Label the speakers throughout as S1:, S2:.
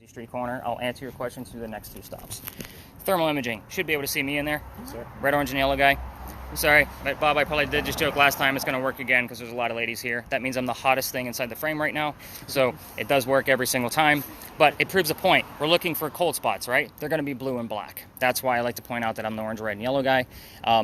S1: street corner. I'll answer your questions through the next 2 stops. Thermal imaging. Should be able to see me in there.
S2: Sir.
S1: Red, orange, and yellow guy. I'm sorry, but Bob, I probably did just joke last time. It's going to work again because there's a lot of ladies here. That means I'm the hottest thing inside the frame right now. So it does work every single time. But it proves a point. We're looking for cold spots, right? They're going to be blue and black. That's why I like to point out that I'm the orange, red, and yellow guy.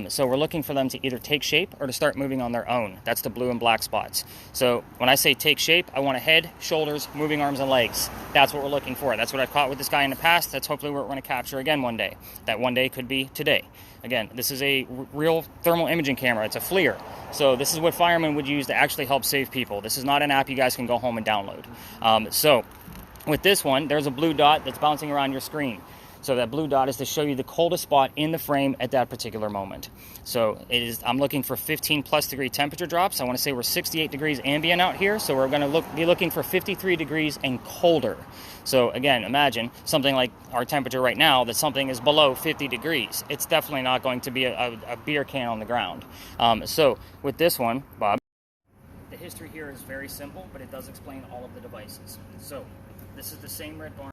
S1: So we're looking for them to either take shape or to start moving on their own. That's the blue and black spots. So when I say take shape, I want a head, shoulders, moving arms, and legs. That's what we're looking for. That's what I've caught with this guy in the past. That's hopefully what we're going to capture again one day. That one day could be today. Again, this is a real thermal imaging camera. It's a FLIR. So this is what firemen would use to actually help save people. This is not an app you guys can go home and download. So with this one, there's a blue dot that's bouncing around your screen. So that blue dot is to show you the coldest spot in the frame at that particular moment. So I'm looking for 15 plus degree temperature drops. I want to say we're 68 degrees ambient out here. So we're going to be looking for 53 degrees and colder. So again, imagine something like our temperature right now, that something is below 50 degrees. It's definitely not going to be a beer can on the ground. So with this one, Bob, the history here is very simple, but it does explain all of the devices. So this is the same red barn.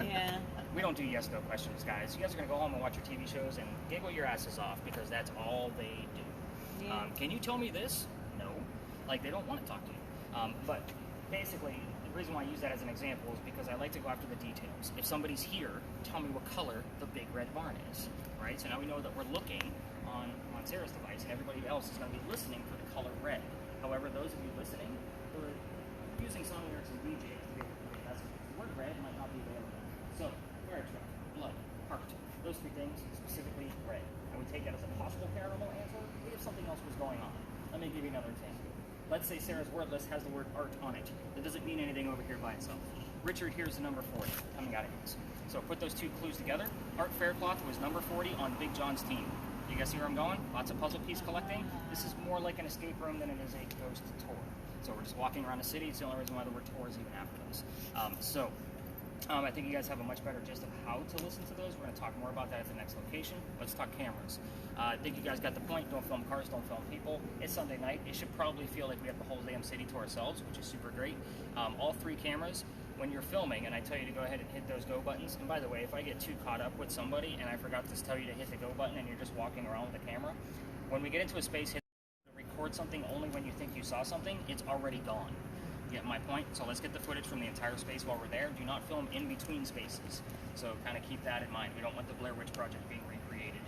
S3: Yeah.
S1: We don't do yes/no questions, guys. You guys are going to go home and watch your TV shows and giggle your asses off because that's all they do.
S3: Yeah.
S1: Can you tell me this? No. Like, they don't want to talk to you. But basically, the reason why I use that as an example is because I like to go after the details. If somebody's here, tell me what color the big red barn is, right? So now we know that we're looking on Sarah's device, and everybody else is going to be listening for the color red. However, those of you listening who are using song lyrics and DJs to be able to create messages, the word red might not be available. So, fire truck, blood, heart, those 3 things, specifically red. I would take that as a possible paranormal answer if something else was going on. Let me give you another example. Let's say Sarah's word list has the word art on it. That doesn't mean anything over here by itself. Richard, here's the number 40 coming out of his. So put those 2 clues together. Art Faircloth was number 40 on Big John's team. You guys see where I'm going? Lots of puzzle piece collecting. This is more like an escape room than it is a ghost tour. So we're just walking around the city. It's the only reason why the word tour is even after this. I think you guys have a much better gist of how to listen to those. We're going to talk more about that at the next location. Let's talk cameras. I think you guys got the point. Don't film cars, don't film people. It's Sunday night. It should probably feel like we have the whole damn city to ourselves, which is super great. All 3 cameras, when you're filming, and I tell you to go ahead and hit those go buttons. And by the way, if I get too caught up with somebody and I forgot to tell you to hit the go button and you're just walking around with the camera, when we get into a space, hit record something only when you think you saw something, it's already gone. You get my point? So let's get the footage from the entire space while we're there. Do not film in between spaces. So kind of keep that in mind. We don't want the Blair Witch Project being recreated.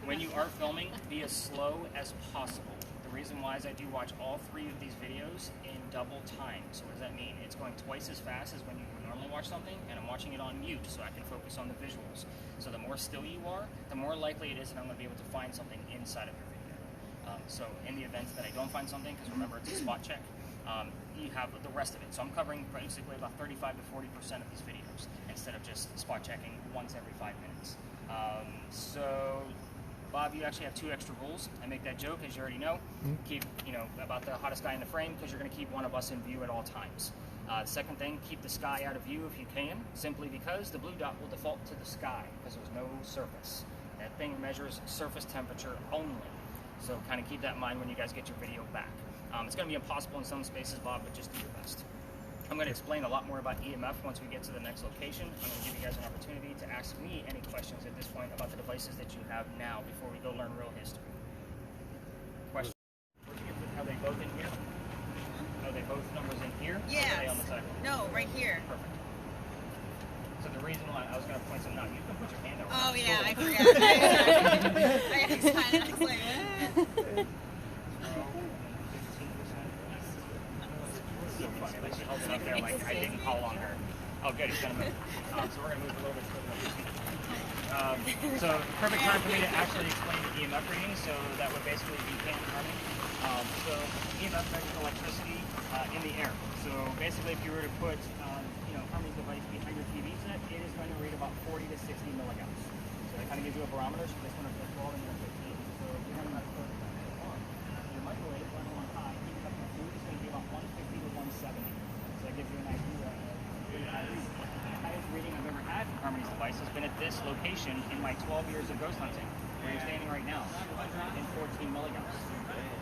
S1: When you are filming, be as slow as possible. The reason why is I do watch all 3 of these videos in double time. So what does that mean? It's going twice as fast as when you would normally watch something, and I'm watching it on mute so I can focus on the visuals. So the more still you are, the more likely it is that I'm going to be able to find something inside of your video. So in the event that I don't find something, because remember it's a spot check, you have the rest of it. So I'm covering basically about 35 to 40% of these videos instead of just spot checking once every 5 minutes. So Bob, you actually have 2 extra rules. I make that joke, as you already know. Keep, about the hottest guy in the frame, because you're going to keep one of us in view at all times. Second thing, keep the sky out of view if you can, simply because the blue dot will default to the sky, because there's no surface. That thing measures surface temperature only. So kind of keep that in mind when you guys get your video back. It's going to be impossible in some spaces, Bob, but just do your best. I'm going to explain a lot more about EMF once we get to the next location. I'm going to give you guys an opportunity to ask me any questions at this point about the devices that you have now before we go learn real history. Questions? Are they both in here? Are they both numbers in here?
S3: Yes.
S1: Or are they on the side?
S3: No, right here.
S1: Perfect. So the reason why I was going to point something out, you can put your hand over.
S3: Oh, yeah, I forgot. I was like, what?
S1: So funny, like she holds it up there like I didn't call on her. Oh, good, he's gonna move. So we're gonna move a little bit so perfect time for me to actually explain the EMF reading. So that would basically be HARMONIE. So EMF measures electricity in the air. So basically, if you were to put Harmonie's device behind your TV set, it is going to read about 40 to 60 milligauss. So that kind of gives you a barometer. So this one is 12 and 15. So if you're having that your microwave running on high, heating up your food is going to be about 150 to 170. So that gives you an idea of the highest reading I've ever had from Harmonie's device has been at this location in my 12 years of ghost hunting, where you're standing right now, in 14 milligauss.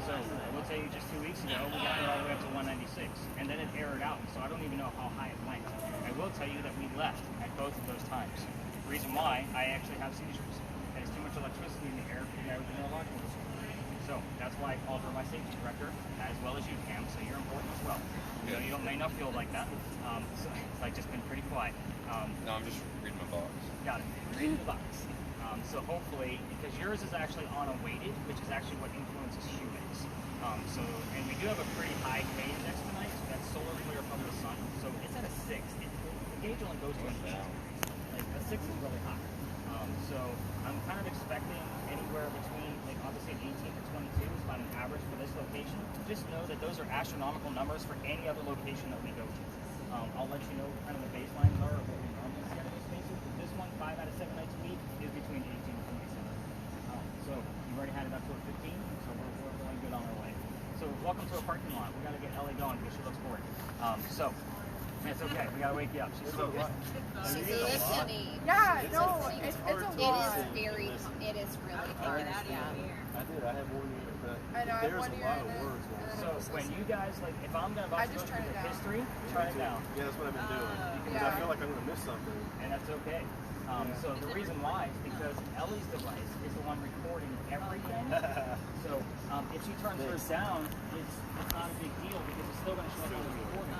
S1: So I will tell you, just 2 weeks ago, we got it all the way up to 196, and then it errored out, so I don't even know how high it went. I will tell you that we left at both of those times. The reason why, I actually have seizures. There's too much electricity in the air for the guy with the neurological disorder. So that's why I called her my safety director, as well as you, Cam, so you're important as well. You know, you may not feel like that. So it's like just been pretty quiet.
S2: No, I'm just reading my box.
S1: Got it. Reading the box. So hopefully, because yours is actually on a weighted, which is actually what influences humans. And we do have a pretty high K index tonight, so that's solar flare from the sun. So it's at a 6. The gauge only goes to an 8. Like a 6 is really high. So I'm kind of expecting anywhere between, like obviously 18 to 22 is about an average for this location. Just know that those are astronomical numbers for any other location that we go to. I'll let you know kind of the baselines are of what we normally see out of these spaces. This one, 5 out of 7 nights a week, is between 18 and 27. So you've already had it up to a 15, so we're going good on our way. So welcome to a parking lot. We got to get Ellie going because she looks bored. So it's okay. We got to wake you up. She's so good.
S3: She's listening.
S4: Yeah, no, it's a lot.
S3: It is really hard.
S5: I did. I have 1 year, but
S4: I know, I have
S5: there's
S4: 1
S5: a
S4: year
S5: lot
S4: and
S5: of
S4: then-
S5: words.
S1: So when you guys, like, if I'm going to
S4: I
S1: go
S4: just
S1: through
S4: turn it
S1: the
S4: down.
S1: history, turn it down.
S5: Yeah, that's what I've been doing. Because
S4: Yeah.
S5: I feel like I'm going to miss something.
S1: And that's okay. So the reason why is because Ellie's device is the one recording everything. So if she turns hers down, it's not a big deal because it's still going to show up on the recording.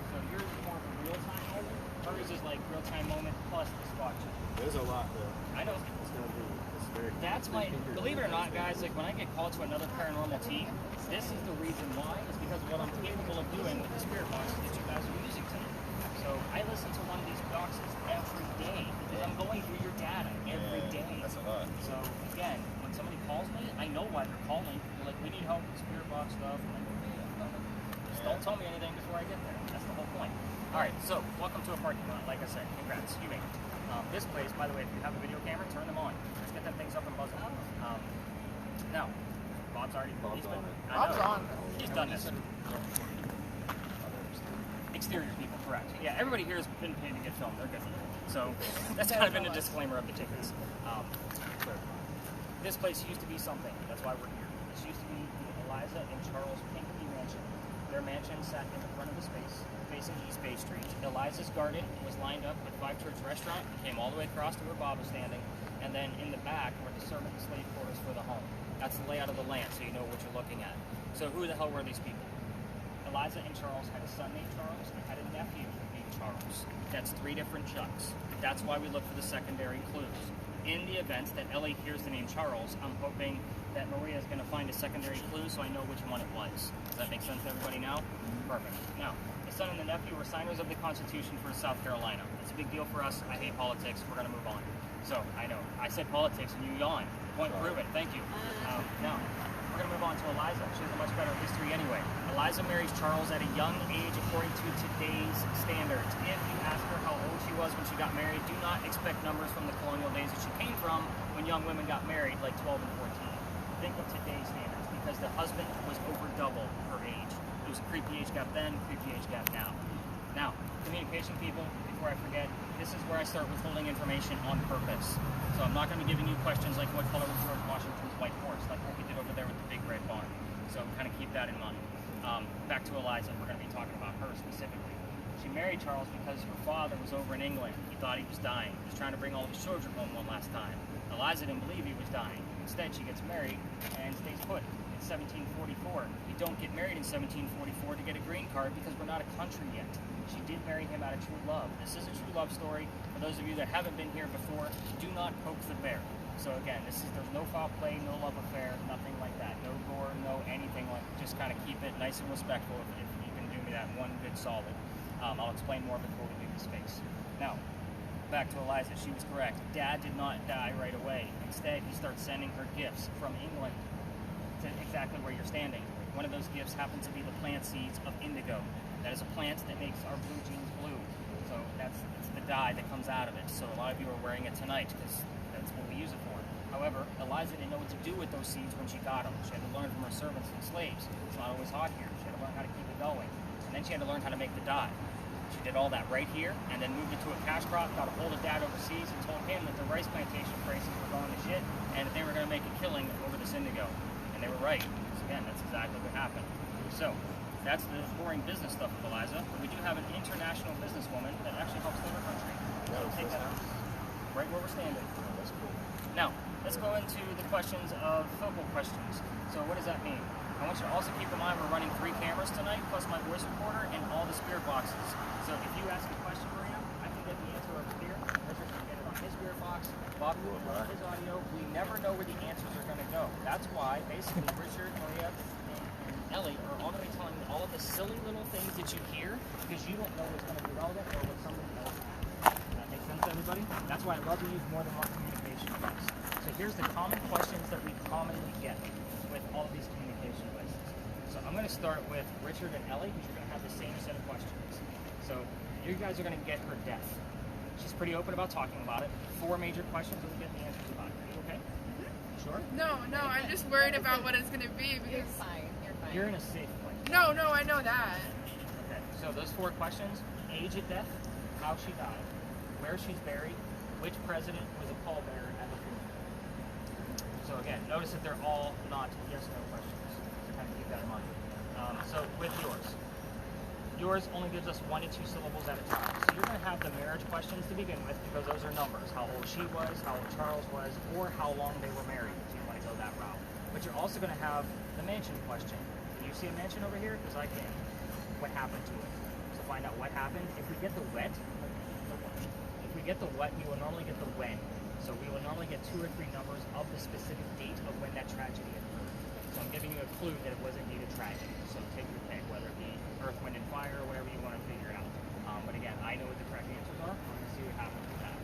S1: So yours is more of a real-time moment. Hers is like real-time moment plus the spot check.
S5: There's a lot, though.
S1: I know.
S5: It's going to be, it's very...
S1: That's my, believe it or not, guys, like when I get called to another paranormal team, this is the reason why, is because of what I'm capable of doing with the spirit box that you guys are using tonight. So I listen to one of these boxes every day because I'm going through your data every day.
S2: That's a lot.
S1: So again, when somebody calls me, I know why they're calling. They're like, we need help with spirit box stuff. I'm like, okay, just don't tell me anything before I get there. That's the whole point. All right, so welcome to a parking lot. Like I said, congrats, you made it. This place, by the way, if you have a video camera, turn them on. Let's get them things up and buzzing. Now, Bob's already.
S5: Bob's on it.
S1: I know.
S4: Bob's on.
S1: He's done this. Exterior people, correct. Yeah, everybody here has been paid to get filmed. They're good. So that's kind of been a disclaimer of the tickets. This place used to be something. That's why we're here. This used to be the Eliza and Charles Pinckney Mansion. Their mansion sat in the front of the space, facing East Bay Street. Eliza's garden was lined up with Five Church Restaurant. It came all the way across to where Bob was standing. And then in the back were the servant and slave quarters for the home. That's the layout of the land, so you know what you're looking at. So who the hell were these people? Eliza and Charles had a son named Charles and had a nephew named Charles. That's 3 different Chucks. That's why we look for the secondary clues. In the event that Ellie hears the name Charles, I'm hoping that Maria is going to find a secondary clue so I know which one it was. Does that make sense to everybody now? Perfect. Now, the son and the nephew were signers of the Constitution for South Carolina. It's a big deal for us. I hate politics. We're going to move on. So, I know. I said politics and you yawned. Point proven. Thank you. Now, we're going to move on to Eliza. She has a much better history anyway. Eliza marries Charles at a young age according to today's standards. If you ask her how old she was when she got married, do not expect numbers from the colonial days that she came from when young women got married, like 12 and 14. Think of today's standards because the husband was over double her age. It was a creepy age gap then, creepy age gap now. Now, communication people, before I forget, this is where I start withholding information on purpose. So I'm not going to be giving you questions like what color was George Washington's white horse, like what we did over there with the big red barn. So kind of keep that in mind. Back to Eliza, we're going to be talking about her specifically. She married Charles because her father was over in England. He thought he was dying. He was trying to bring all of his children home one last time. Eliza didn't believe he was dying. Instead, she gets married and stays put. It's 1744. You don't get married in 1744 to get a green card because we're not a country yet. She did marry him out of true love. This is a true love story. For those of you that haven't been here before, do not poke the bear. So again, there's no foul play, no love affair, nothing like that. No gore, no anything like that. Just kind of keep it nice and respectful if you can do me that one good solid. I'll explain more before we leave the space. Now, back to Eliza. She was correct. Dad did not die right away. Instead, he starts sending her gifts from England to exactly where you're standing. One of those gifts happened to be the plant seeds of indigo. That is a plant that makes our blue jeans blue. So it's the dye that comes out of it. So a lot of you are wearing it tonight because that's what we use it for. However, Eliza didn't know what to do with those seeds when she got them. She had to learn from her servants and slaves. It's not always hot here. She had to learn how to keep it going. And then she had to learn how to make the dye. She did all that right here and then moved it to a cash crop, got a hold of Dad overseas and told him that the rice plantation prices were going to shit and that they were going to make a killing over this indigo. And they were right. So again, that's exactly what happened. So That's the boring business stuff with Eliza. But we do have an international businesswoman that actually helps lead our country. So take that right where we're standing.
S5: That's cool.
S1: Now, let's go into the questions of focal questions. So what does that mean? I want you to also keep in mind we're running 3 cameras tonight, plus my voice recorder and all the spirit boxes. So if you ask a question, Maria, I can get the answer over here. Richard can get it on his spirit box. Bob can get it on his audio. We never know where the answers are going to go. That's why, basically, Richard, Maria, and Ellie are all going to be telling you all of the silly little things that you hear because you don't know what's going to be relevant or what somebody else has. Does that make sense to everybody? That's why I love to use more than one communication device. So here's the common questions that we commonly get with all of these communication devices. So I'm going to start with Richard and Ellie because you're going to have the same set of questions. So you guys are going to get her death. She's pretty open about talking about it. 4 major questions and we get the answers about it. Are you okay? Sure?
S4: No, I'm just worried about what it's gonna be
S3: You're
S4: because.
S3: fine. You're fine.
S1: You're in a safe place.
S4: No, I know that.
S1: Okay, so those 4 questions: age of death, how she died, where she's buried, which president was a pallbearer at the funeral. So again, notice that they're all not yes/no questions. So kind of keep that in mind. So with yours only gives us 1 to 2 syllables at a time. So you're going to have the marriage questions to begin with because those are numbers: how old she was, how old Charles was, or how long they were married. If you want to go that route. But you're also going to have the mansion question. Can you see a mansion over here? Because I can. What happened to it? So find out what happened. If we get the what, we will normally get the when. So we will normally get 2 or 3 numbers of the specific date of when that tragedy occurred. So I'm giving you a clue that it was indeed a tragedy. So take your pick, whether it be earth, wind, and fire, or whatever you want to figure out. But again, I know what the correct answers are. We're going to see what happens with that.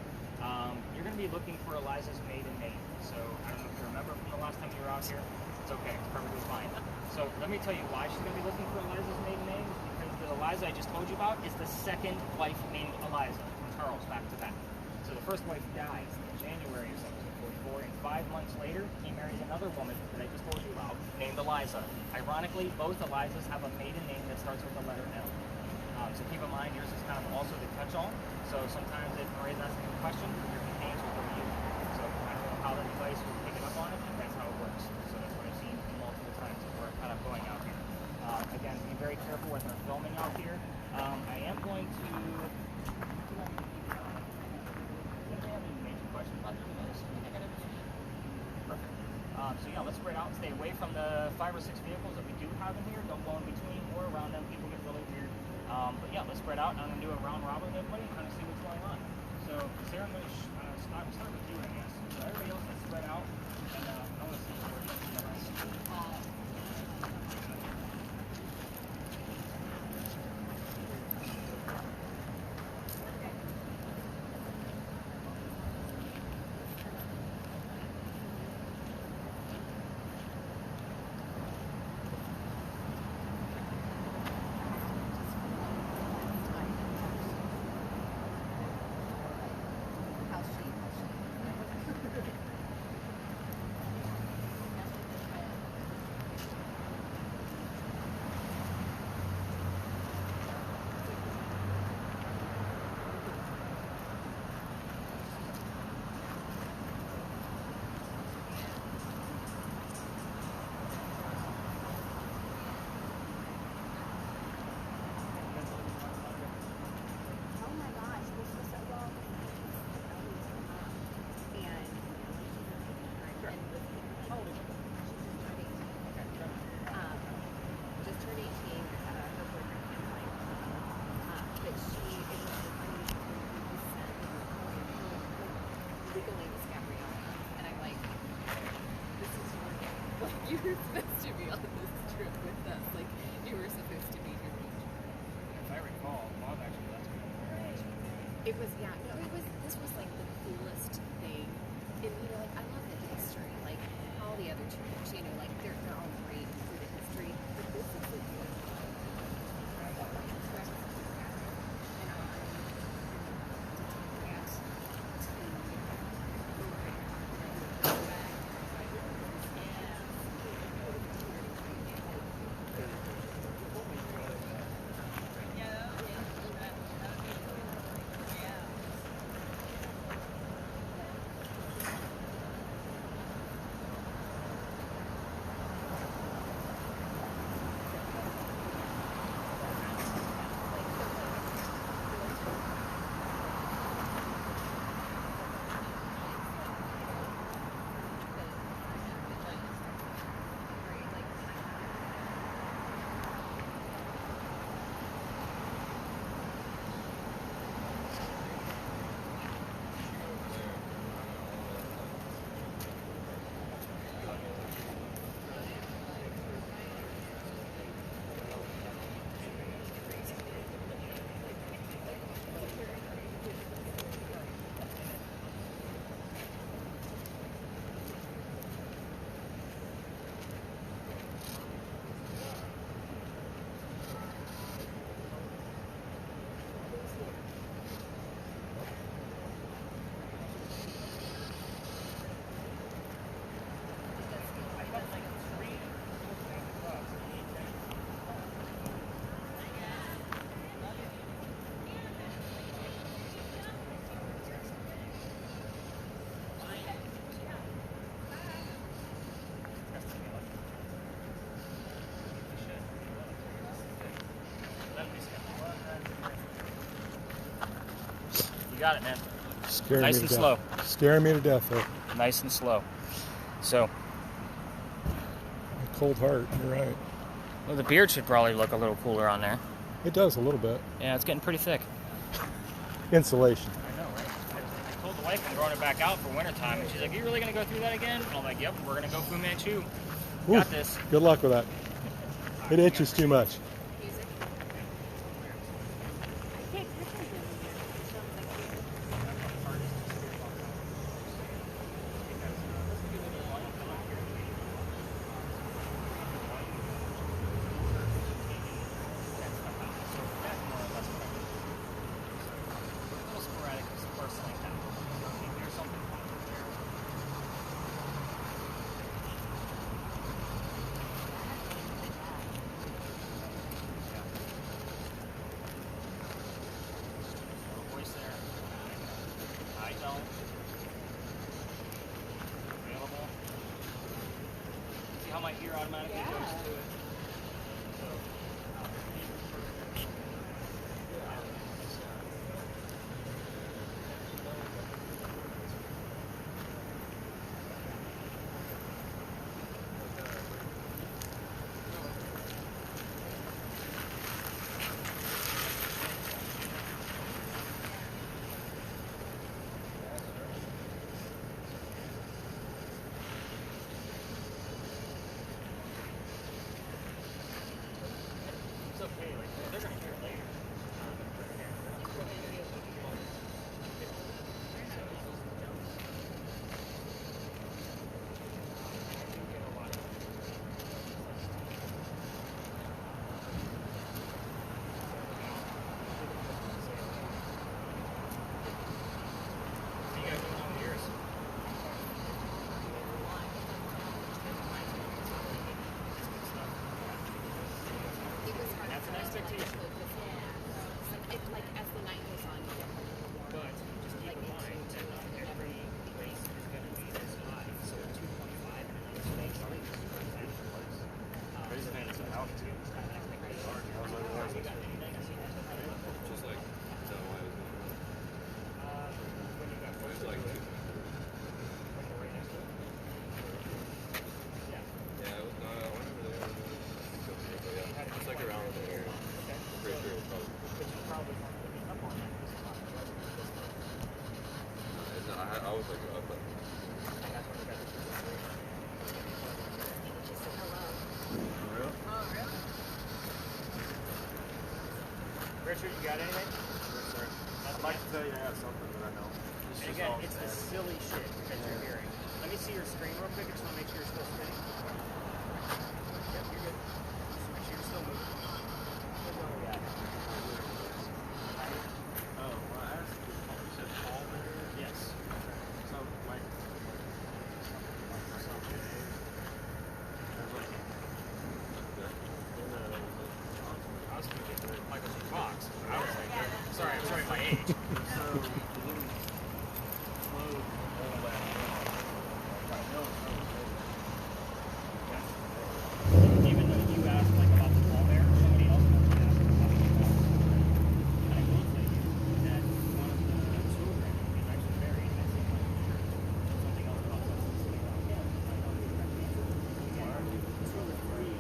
S1: You're going to be looking for Eliza's maiden name. So I don't know if you remember from the last time you were out here. It's okay. It's perfectly fine. So let me tell you why she's going to be looking for Eliza's maiden name. Because the Eliza I just told you about is the second wife named Eliza from Charles back to back. So the first wife dies in January of 1744, and 5 months later, he marries another woman that I just told you about, named Eliza. Ironically, both Elizas have a maiden name that starts with the letter L. So keep in mind, yours is kind of also the catch-all. So sometimes if Maria's asking a question, your names will go to you. So I don't know how the device will pick it up on it, but that's how it works. So that's what I've seen multiple times as we're kind of going out here. Again, be very careful when we're filming out here. I am going to... So yeah, let's spread out and stay away from the 5 or 6 vehicles that we do have in here. Don't go in between or around them. People get really weird. But yeah, let's spread out. I'm going to do a round robin with everybody and kind of see what's going on. So Sarah, I'm going to start with you, I guess. So everybody else is spread out. And I want to see where you
S3: You were supposed to be on this trip with us. Like, you were supposed to be here.
S1: If I recall, Bob actually left me.
S3: It was, yeah, no, this was like the coolest thing. And, you know, like, I love the history. Like, all the other trips, you know, like, they're all great for the history. But this is the good.
S1: You got it, man.
S6: Scaring
S1: Nice
S6: me
S1: and
S6: to
S1: slow.
S6: death. Scaring me to death, though.
S1: Nice and slow. So,
S6: A cold heart. You're right.
S1: well, the beard should probably look a little cooler on there.
S6: It does a little bit.
S1: Yeah, it's getting pretty thick.
S6: Insulation.
S1: I know, right? I told the wife I'm throwing it back out for wintertime, and she's like, "Are you really going to go through that again?" And I'm like, "Yep, we're going to go Fu Manchu. Got
S6: Oof.
S1: this."
S6: Good luck with that. It itches too much.
S3: Music.
S1: How my ear automatically goes to it. It's okay, like they're gonna hear it later. You guys don't know yours.
S3: It was hard.
S1: That's an expectation.
S3: It, like as the night goes on, you get more and more.
S1: But just keep in mind that not every place is going to be this high. So 2.5 in another space is that close. It depends on altitude.
S2: Just like, is that why it was
S1: When you got
S2: it was like,
S1: when you're right next to it. Yeah.
S2: yeah, it was not, I went over there. But yeah, it's like around there.
S1: Okay.
S2: I'm pretty sure it was probably.
S1: But you probably want to be up on that because it's not the weather.
S2: It's not, I was like up.
S1: And that's what we got to do.
S4: Oh, really?
S1: Richard, you got anything?
S5: I'd like to tell you I have something that I know. It's
S1: And
S5: just
S1: again,
S5: all
S1: it's the
S5: bad.
S1: silly shit that you're hearing. Let me see your screen real quick. I just want to make sure you're still spinning. Yep, you're good. Just make sure you're still moving. Here's what we got.
S5: Oh, well, I asked you said Paul there?
S1: Yes.
S5: So, like, something. There's like,
S1: I was thinking Michael J. Fox. I was like, sorry, I'm showing my age.
S5: so, you didn't float all that. No,
S1: Even though you asked like about the ball there, somebody else must have asked about the ball. And I will tell you that one of the children is actually buried next to my picture. Something else about us is sitting around him. I know he's correct answer. Again, 2 or 3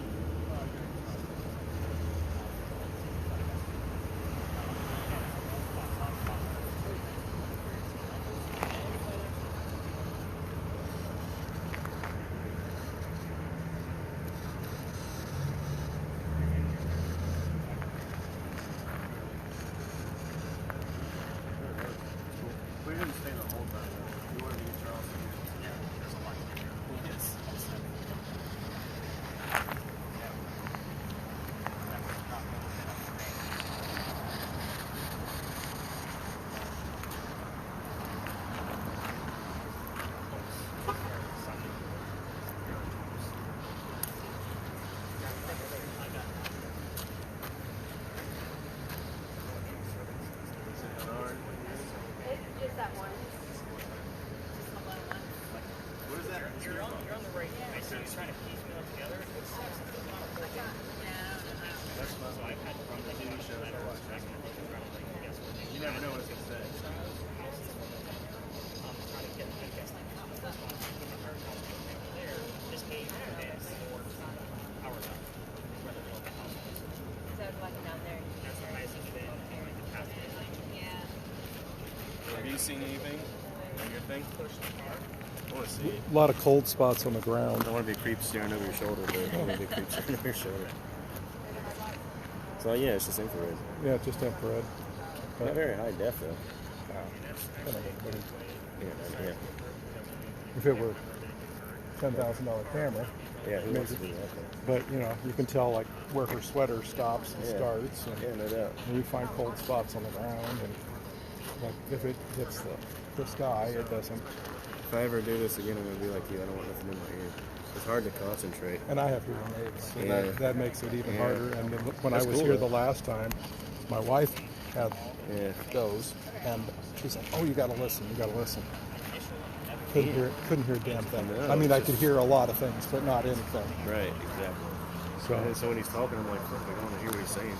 S5: we didn't stay the whole time. We wanted to get Charleston.
S1: Yeah, there's a lot to do. Yes.
S3: Just that one. Just a low one.
S5: What is that?
S1: You're on the right. I see you trying to piecemeal it together. It sucks. It's not a full thing.
S5: That's fun.
S1: So I've had to run the TV shows I watch.
S5: You never know what it's going to say.
S2: Have you seen anything on your thing? I want to see.
S6: A lot of cold spots on the ground.
S2: I don't want to be creep staring over your shoulder, but I want to be creep staring over your shoulder. So yeah, it's just infrared.
S6: Yeah, just infrared.
S2: Not very high def though. Yeah.
S6: If it were $10,000 camera,
S2: Yeah, who wants to do that?
S6: but you know, you can tell like where her sweater stops and
S2: Yeah.
S6: starts. And
S2: Yeah, no doubt.
S6: you find cold spots on the ground, and like if it hits the sky, it doesn't.
S2: If I ever do this again, I'm gonna be like you. I don't want nothing in my ear. It's hard to concentrate.
S6: And I have hearing aids, so
S2: Yeah.
S6: that makes it even
S2: Yeah.
S6: harder. And then when
S2: That's
S6: I was
S2: cool,
S6: here
S2: though.
S6: the last time, my wife had
S2: Yeah.
S6: those, and she's like, "Oh, you got to listen. You got to listen." Couldn't hear a damn thing.
S2: No,
S6: I mean,
S2: it's
S6: I could hear a lot of things, but not anything.
S2: Right. Exactly.
S6: So
S2: So when he's talking, I'm like, fuck, I want to hear what he's saying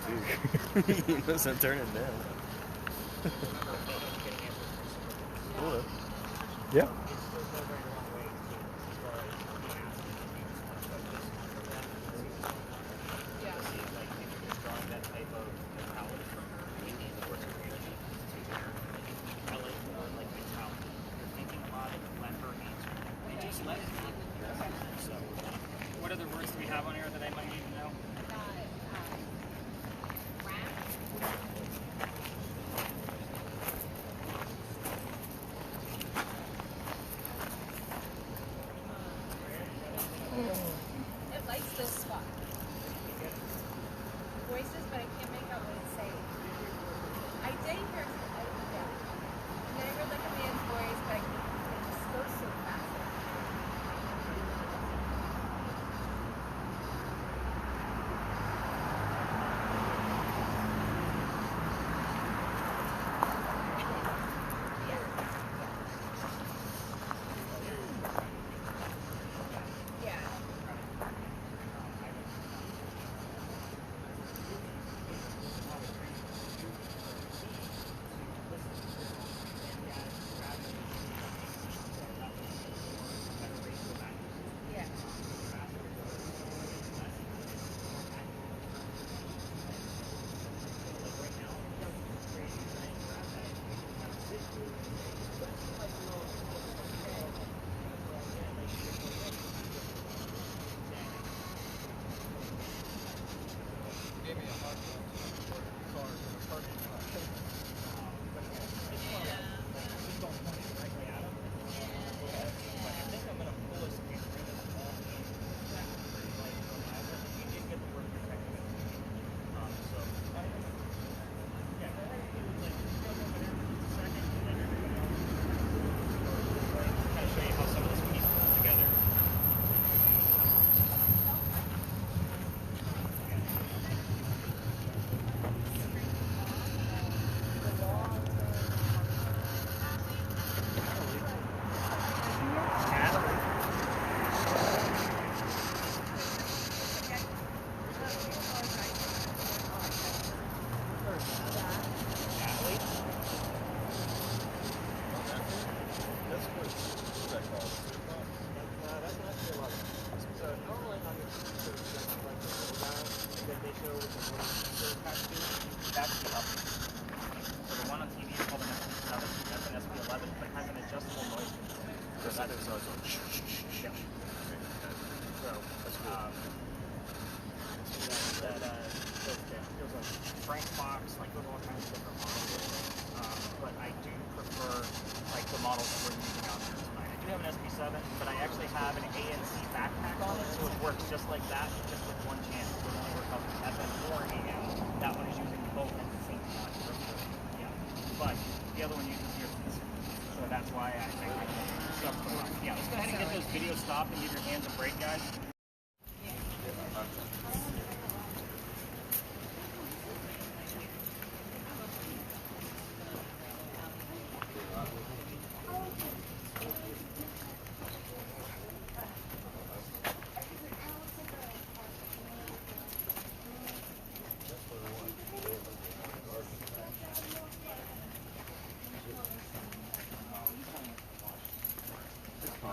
S2: too. You must have turned it down. Cool. Though.
S6: yeah.
S1: What other words do we have on here that I might need to know?
S3: It likes this spot. Voices, but I can't make out what it's saying. I did hear and then I heard like a man's voice, but it just goes so fast. Yeah. Yeah.
S1: That's the up. So the one on TV is called an SP7. That's an SP11, but it has an adjustable noise control. So that's yeah. So there's a Frank Fox, like there's all kinds of different models. But I do prefer like the models that we're using out here tonight. I do have an SP7, but I actually have an ANC backpack on it, so it works just like that, just with one channel. So it only works off the FM or AM. That one is using both at the same time. Yeah. But the other one uses earphones. So that's why I think yeah, let's go ahead and get those videos stopped and give your hands a break, guys.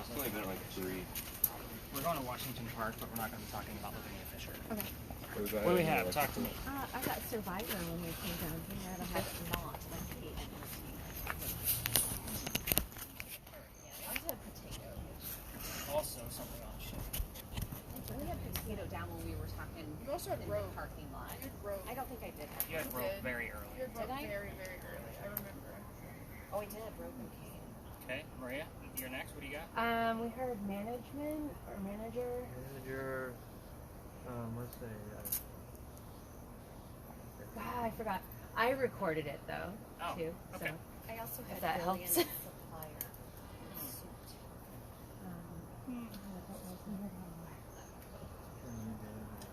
S2: It's only been like 3.
S1: We're going to Washington Park, but we're not going to be talking about Lavinia Fisher.
S3: Okay.
S1: What do we have? Talk to me.
S3: I got Survivor when we came down here. I have not like did, broken cane.
S1: Okay, Maria, you're next. What do you got?
S7: We heard management or manager.
S5: Manager. Let's say.
S7: God, I forgot. I recorded it though,
S1: Oh,
S7: too.
S1: okay.
S7: So,
S3: I also had
S7: that
S3: Billion
S7: helps.
S3: supplier. Suit.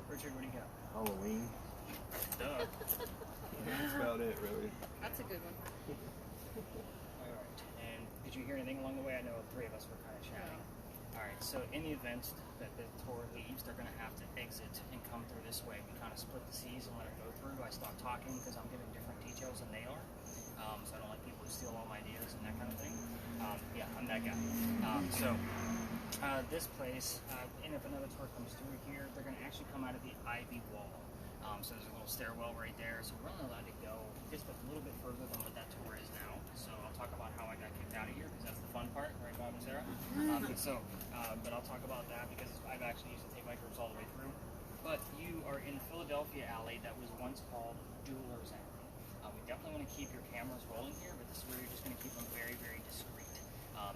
S1: Richard, what do you got?
S2: Halloween.
S1: Duh.
S2: That's about it, really.
S4: That's a good one.
S1: All right. And did you hear anything along the way? I know three of us were kind of chatting. All right. So in the event that the tour leaves, they're going to have to exit and come through this way. We kind of split the seas and let it go through. I stopped talking because I'm giving different details than they are. So I don't like people who steal all my ideas and that kind of thing. Yeah, I'm that guy. This place, and if another tour comes through here, they're going to actually come out of the ivy wall. So there's a little stairwell right there. So we're only allowed to go just a little bit further than what that tour is now. So I'll talk about how I got kicked out of here because that's the fun part, right, Bob and Sarah? But I'll talk about that because I've actually used to take my groups all the way through. But you are in Philadelphia Alley that was once called Dueler's Alley. We definitely want to keep your cameras rolling here, but this is where you're just going to keep them very, very discreet.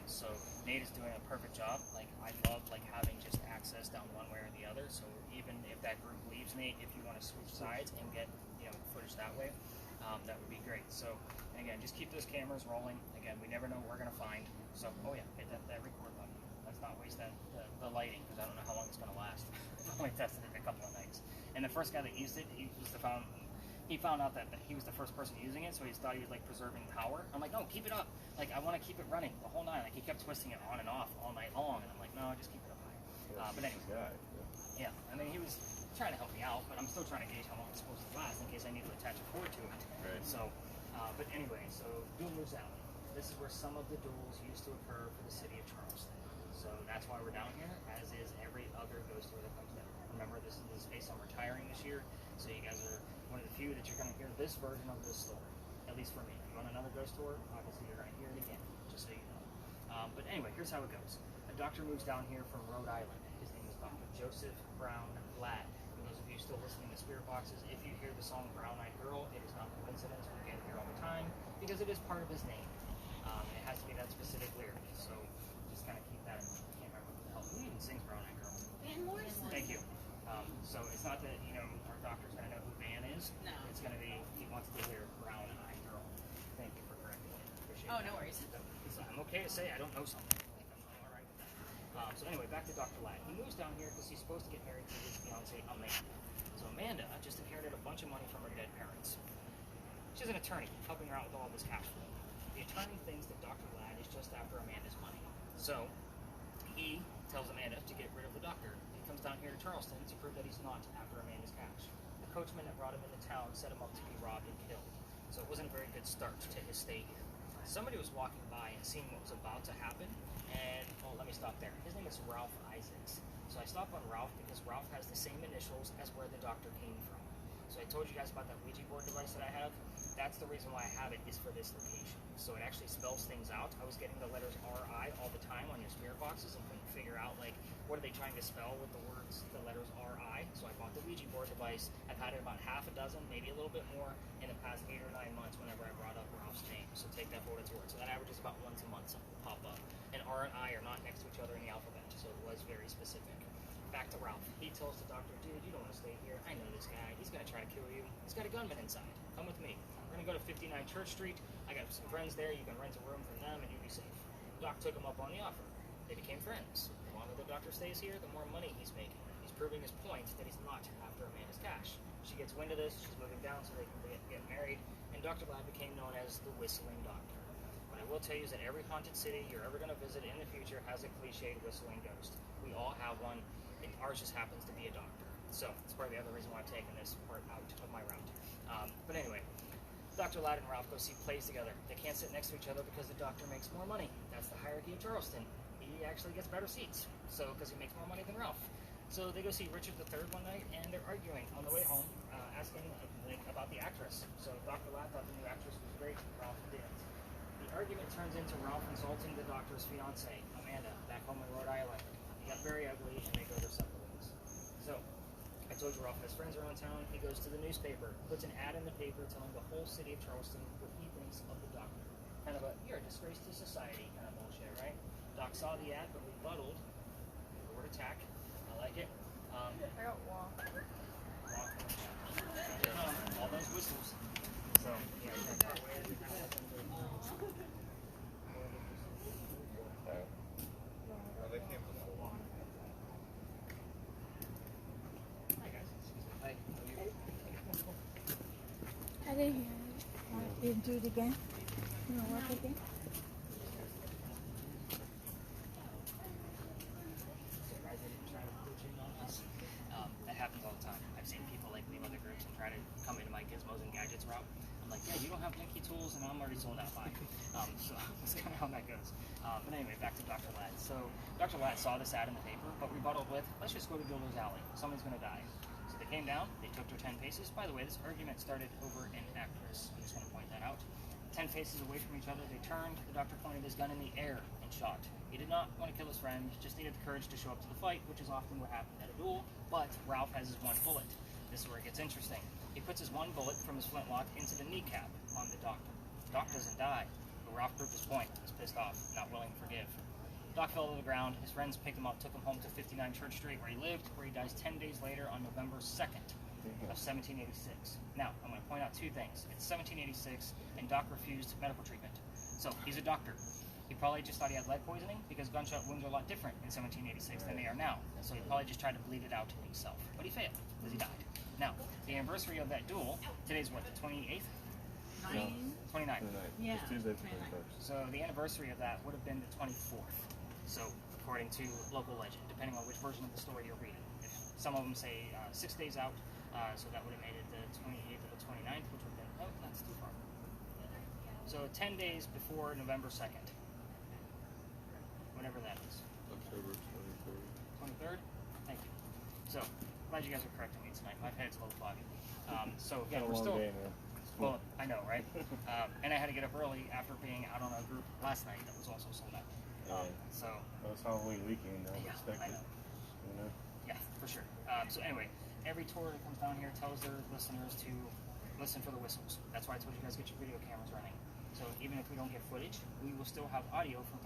S1: So Nate is doing a perfect job. Like I love having just access down one way or the other. So even if that group leaves, Nate, if you want to switch sides and get footage that way, that would be great. So and again, just keep those cameras rolling. Again, we never know what we're going to find. So hit that record button. Let's not waste the lighting because I don't know how long it's going to last. I've only tested it a couple of nights. And the first guy that used it, he found out that he was the first person using it, so he thought he was preserving power. I'm like, no, keep it up. I want to keep it running the whole night. He kept twisting it on and off all night long, and I'm like, no, just keep it up high. But anyway, yeah. I mean, he was trying to help me out, but I'm still trying to gauge how long it's supposed to last in case I need to attach a cord to it.
S2: Right.
S1: So, but anyway, so Dueler's Alley. This is where some of the duels used to occur for the city of Charleston. So that's why we're down here, as is every other ghost tour that comes down. Remember, this is the space I'm retiring this year, so you guys are one of the few that you're going to hear this version of this story, at least for me. If you want another ghost tour, obviously you're going to hear it again, just so you know. But anyway, here's how it goes. A doctor moves down here from Rhode Island. His name is Dr. Joseph Brown Ladd. For those of you still listening to Spirit Boxes, if you hear the song Brown Eyed Girl, it is not a coincidence. We get it here all the time because it is part of his name. It has to be that specific lyric, so just kind of keep that in mind. I can't remember who the hell who even sings Brown Eyed Girl.
S3: Van Morrison.
S1: Thank you. So it's not that, our doctor's going to know who Van is.
S3: No.
S1: It's going to be, he wants to hear Brown Eyed Girl. Thank you for correcting me. Appreciate it.
S3: No worries.
S1: I'm okay to say I don't know something. I'm all right with that. So anyway, back to Dr. Ladd. He moves down here because he's supposed to get married to his fiancée, Amanda. So Amanda just inherited a bunch of money from her dead parents. She's an attorney, helping her out with all this cash flow. The attorney thinks that Dr. Ladd is just after Amanda's money. So he tells Amanda to get rid of the doctor. He comes down here to Charleston to prove that he's not after Amanda's cash. The coachman that brought him into town set him up to be robbed and killed. So it wasn't a very good start to his stay here. Somebody was walking by and seeing what was about to happen, and, let me stop there. His name is Ralph Isaacs. So I stopped on Ralph because Ralph has the same initials as where the doctor came from. So I told you guys about that Ouija board device that I have. That's the reason why I have it, is for this location. So it actually spells things out. I was getting the letters R-I all the time on your spirit boxes and couldn't figure out, what are they trying to spell with the words, the letters R-I. So I bought the Ouija board device. I've had it about half a dozen, maybe a little bit more, in the past 8 or 9 months whenever I brought up Ralph's name. So take that for what it's worth. So that averages about once a month something will pop up. And R and I are not next to each other in the alphabet, so it was very specific. Back to Ralph. He tells the doctor, dude, you don't want to stay here. I know this guy. He's going to try to kill you. He's got a gunman inside. Come with me. We're going to go to 59 Church Street. I got some friends there. You can rent a room from them and you'll be safe. Doc took him up on the offer. They became friends. The longer the doctor stays here, the more money he's making. He's proving his point that he's not after Amanda's cash. She gets wind of this. She's moving down so they can get married. And Dr. Ladd became known as the Whistling Doctor. What I will tell you is that every haunted city you're ever going to visit in the future has a cliched whistling ghost. We all have one. And ours just happens to be a doctor. So it's part of the other reason why I'm taking this part out of my route. But anyway, Dr. Ladd and Ralph go see plays together. They can't sit next to each other because the doctor makes more money. That's the hierarchy of Charleston. He actually gets better seats, so because he makes more money than Ralph. So they go see Richard III one night, and they're arguing on the way home, asking about the actress. So Dr. Ladd thought the new actress was great, Ralph didn't. The argument turns into Ralph insulting the doctor's fiancée, Amanda, back home in Rhode Island. It got very ugly, and they go their separate ways. So, I told you Ralph and his friends are in town. He goes to the newspaper, puts an ad in the paper telling the whole city of Charleston what he thinks of the doctor. kind of a, you're a disgrace to society kind of bullshit, right? Doc saw the ad, but rebutted the word attack. I like it.
S4: I got walk.
S1: All those whistles. So, yeah.
S5: They came before.
S1: Hi, guys. Hi.
S8: I didn't hear it. You do it again? You want to work again?
S1: That happens all the time. I've seen people like leave other groups and try to come into my gizmos and gadgets route. I'm like, yeah, you don't have Nikki tools, and I'm already sold out. Bye. So that's kind of how that goes. But anyway, back to Dr. Ladd. So Dr. Ladd saw this ad in the paper, but rebutted with, let's just go to Dildo's Alley. Someone's going to die. So they came down. They took her 10 paces. By the way, this argument started over an actress. I just want to point that out. 10 paces away from each other, they turned. The doctor pointed his gun in the air and shot. He did not want to kill his friend, just needed the courage to show up to the fight, which is often what happened at a duel. But Ralph has his one bullet. This is where it gets interesting. He puts his one bullet from his flintlock into the kneecap on the doctor. Doc doesn't die, but Ralph proved his point. He's pissed off, not willing to forgive. Doc fell to the ground. His friends picked him up, took him home to 59 Church Street, where he lived, where he dies 10 days later on November 2nd of 1786. Now, I'm going to point out two things. It's 1786, and Doc refused medical treatment. So, he's a doctor. He probably just thought he had lead poisoning, because gunshot wounds are a lot different in 1786 than they are now. And so he probably just tried to bleed it out to himself. But he failed, because he died. Now, the anniversary of that duel, today's what, the 28th? 29th.
S8: Yeah.
S2: It's Tuesday the 21st.
S1: So the anniversary of that would have been the 24th. So according to local legend, depending on which version of the story you're reading. If some of them say 6 days out, so that would have made it the 28th or the 29th, which would have been, oh, that's too far. So 10 days before November 2nd. Whatever that is.
S2: October 23rd.
S1: 23rd? Thank you. So, glad you guys are correcting me tonight. My head's a little foggy. So again, we're still...
S2: Day, man.
S1: Well, I know, right? And I had to get up early after being out on a group last night that was also sold out. So
S2: Well, it's Halloween weekend. I
S1: yeah,
S2: expect
S1: I
S2: it.
S1: know.
S2: You know?
S1: Yeah, for sure. So anyway, every tour that comes down here tells their listeners to listen for the whistles. That's why I told you guys get your video cameras running. So even if we don't get footage, we will still have audio from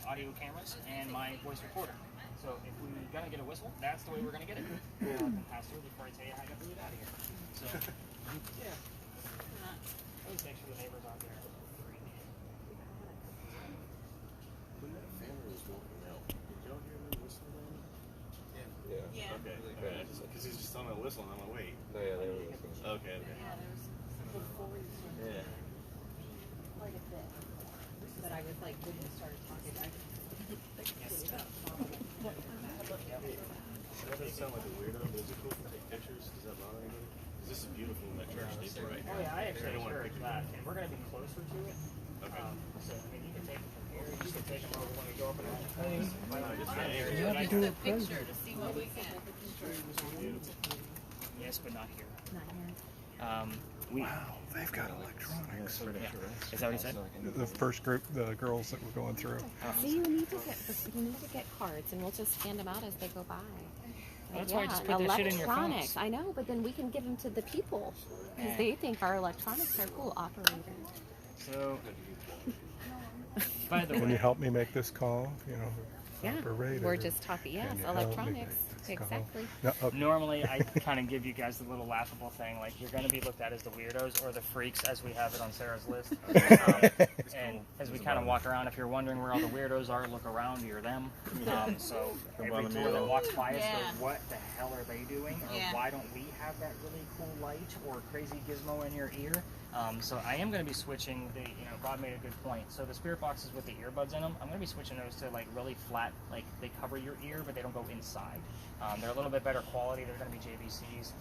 S1: audio cameras and my voice recorder. So if we're gonna get a whistle, that's the way we're gonna get it. I can pass through before I tell you how to get out of here. So yeah. Always make sure the neighbors aren't there.
S2: When that family was walking out, did y'all hear them whistling on it?
S5: Yeah.
S8: Yeah.
S5: Okay. Because he's just telling me to whistle, and I'm like, wait.
S2: No, yeah, they were whistling.
S5: Okay.
S8: Yeah, there's before you
S5: Yeah.
S3: Quite a bit. But I was like, when you started talking, I
S5: That doesn't sound like a weirdo, but is it cool to take pictures? Does that bother anybody? 'Cause this is beautiful in that church. They put right
S1: Oh yeah, I actually
S5: don't want to
S1: encourage
S5: pick
S1: that, and we're going to be closer to it.
S5: Okay.
S1: So I mean, you can take them from here. You can take them over when we go up and down.
S6: You have to do
S4: The
S6: it
S4: picture
S6: crazy.
S4: to see what we can.
S1: Yes, but not here.
S3: not here.
S6: Wow, they've got electronics.
S1: Yeah. Is that what he said?
S6: The first group, the girls that were going through.
S3: See, you need to get cards, and we'll just hand them out as they go by.
S1: Well, that's why I just put this shit in your
S3: electronics.
S1: phones.
S3: I know, but then we can give them to the people because
S1: Yeah.
S3: they think our electronics are cool. Operator.
S1: So, by the
S6: Can you
S1: way,
S6: help me make this call? You know,
S3: Yeah,
S6: operator.
S3: we're just talking. Yes,
S6: Can you help me
S3: electronics.
S6: make this call?
S3: Exactly.
S6: No,
S1: normally I kind of give you guys the little laughable thing, like you're going to be looked at as the weirdos or the freaks, as we have it on Sarah's list. And as we kind of walk around, if you're wondering where all the weirdos are, look around, you're them. So every tour that walks by us goes, what the hell are they doing? Or why don't we have that really cool light or crazy gizmo in your ear? So I am going to be switching the, Bob made a good point. So the spirit boxes with the earbuds in them, I'm going to be switching those to like really flat, like they cover your ear, but they don't go inside. They're a little bit better quality. They're going to be JVCs.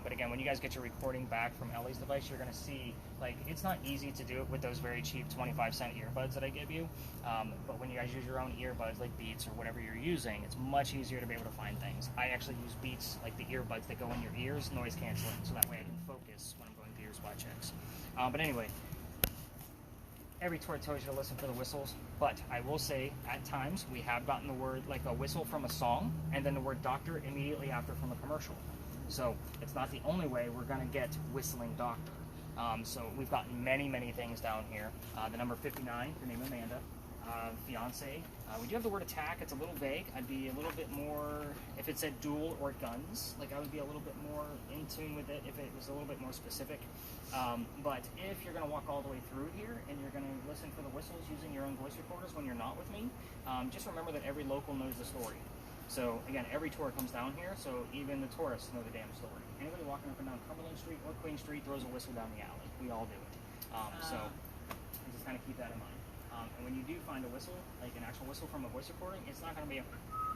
S1: But again, when you guys get your recording back from Ellie's device, you're going to see, like, it's not easy to do it with those very cheap 25-cent earbuds that I give you. But when you guys use your own earbuds, like Beats or whatever you're using, it's much easier to be able to find things. I actually use Beats, like the earbuds that go in your ears, noise canceling, so that way I can focus when I'm going through your spot checks. But anyway, every tour tells you to listen for the whistles, but I will say at times we have gotten the word, like a whistle from a song, and then the word doctor immediately after from a commercial. So it's not the only way we're going to get whistling doctor. So we've got many, many things down here. The number 59, your name Amanda, fiance. We do have the word attack. It's a little vague. I'd be a little bit more, if it said duel or guns, like I would be a little bit more in tune with it if it was a little bit more specific. But if you're going to walk all the way through here and you're going to listen for the whistles using your own voice recorders when you're not with me, just remember that every local knows the story. So again, every tour comes down here, so even the tourists know the damn story. Anybody walking up and down Cumberland Street or Queen Street throws a whistle down the alley. We all do it. So just kind of keep that in mind. And when you do find a whistle, like an actual whistle from a voice recording, it's not going to be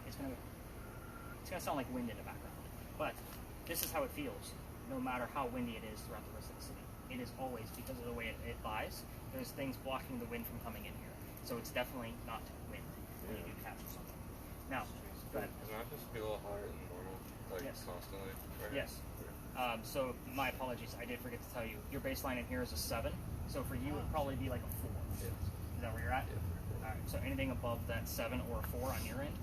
S1: it's going to sound like wind in the background. But this is how it feels, no matter how windy it is throughout the rest of the city. It is always, because of the way it lies, there's things blocking the wind from coming in here. So it's definitely not wind when you do capture something. Now, go ahead.
S9: Does it just be a little higher than normal, like
S1: Yes.
S9: constantly? Right?
S1: Yes. So my apologies, I did forget to tell you. Your baseline in here is a 7. So for you, it would probably be like a 4.
S9: Yes.
S1: Is that where you're at?
S9: Yeah.
S1: All right. So anything above that 7 or a 4 on your end.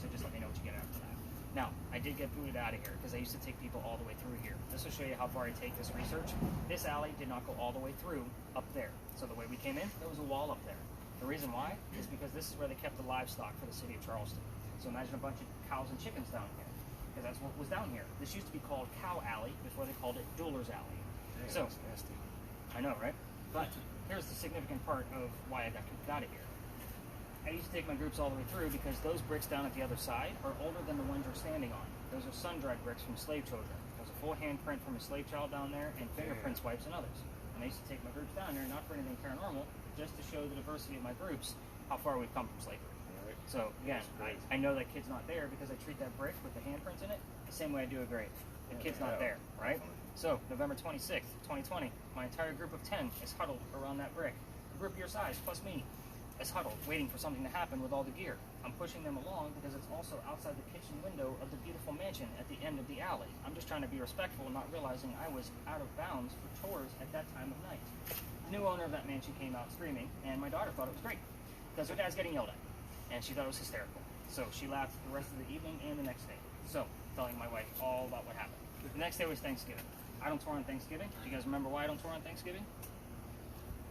S1: So just let me know what you get after that. Now, I did get booted out of here because I used to take people all the way through here. This will show you how far I take this research. This alley did not go all the way through up there. So the way we came in, there was a wall up there. The reason why is because this is where they kept the livestock for the city of Charleston. So imagine a bunch of cows and chickens down here, because that's what was down here. This used to be called Cow Alley before they called it Dueler's Alley.
S2: Dang,
S1: So,
S2: that's nasty.
S1: I know, right? But here's the significant part of why I got kicked out of here. I used to take my groups all the way through because those bricks down at the other side are older than the ones you're standing on. Those are sun-dried bricks from slave children. There's a full handprint from a slave child down there and fingerprint swipes and others. And I used to take my groups down there, not for anything paranormal, just to show the diversity of my groups, how far we've come from slavery. So again, I know that kid's not there because I treat that brick with the handprints in it the same way I do a grave. The kid's not there, right? So November 26th, 2020, my entire group of 10 is huddled around that brick. A group your size, plus me, is huddled, waiting for something to happen with all the gear. I'm pushing them along because it's also outside the kitchen window of the beautiful mansion at the end of the alley. I'm just trying to be respectful, not realizing I was out of bounds for tours at that time of night. The new owner of that mansion came out screaming, and my daughter thought it was great because her dad's getting yelled at. And she thought it was hysterical. So she laughed the rest of the evening and the next day. So, telling my wife all about what happened. The next day was Thanksgiving. I don't tour on Thanksgiving. Do you guys remember why I don't tour on Thanksgiving?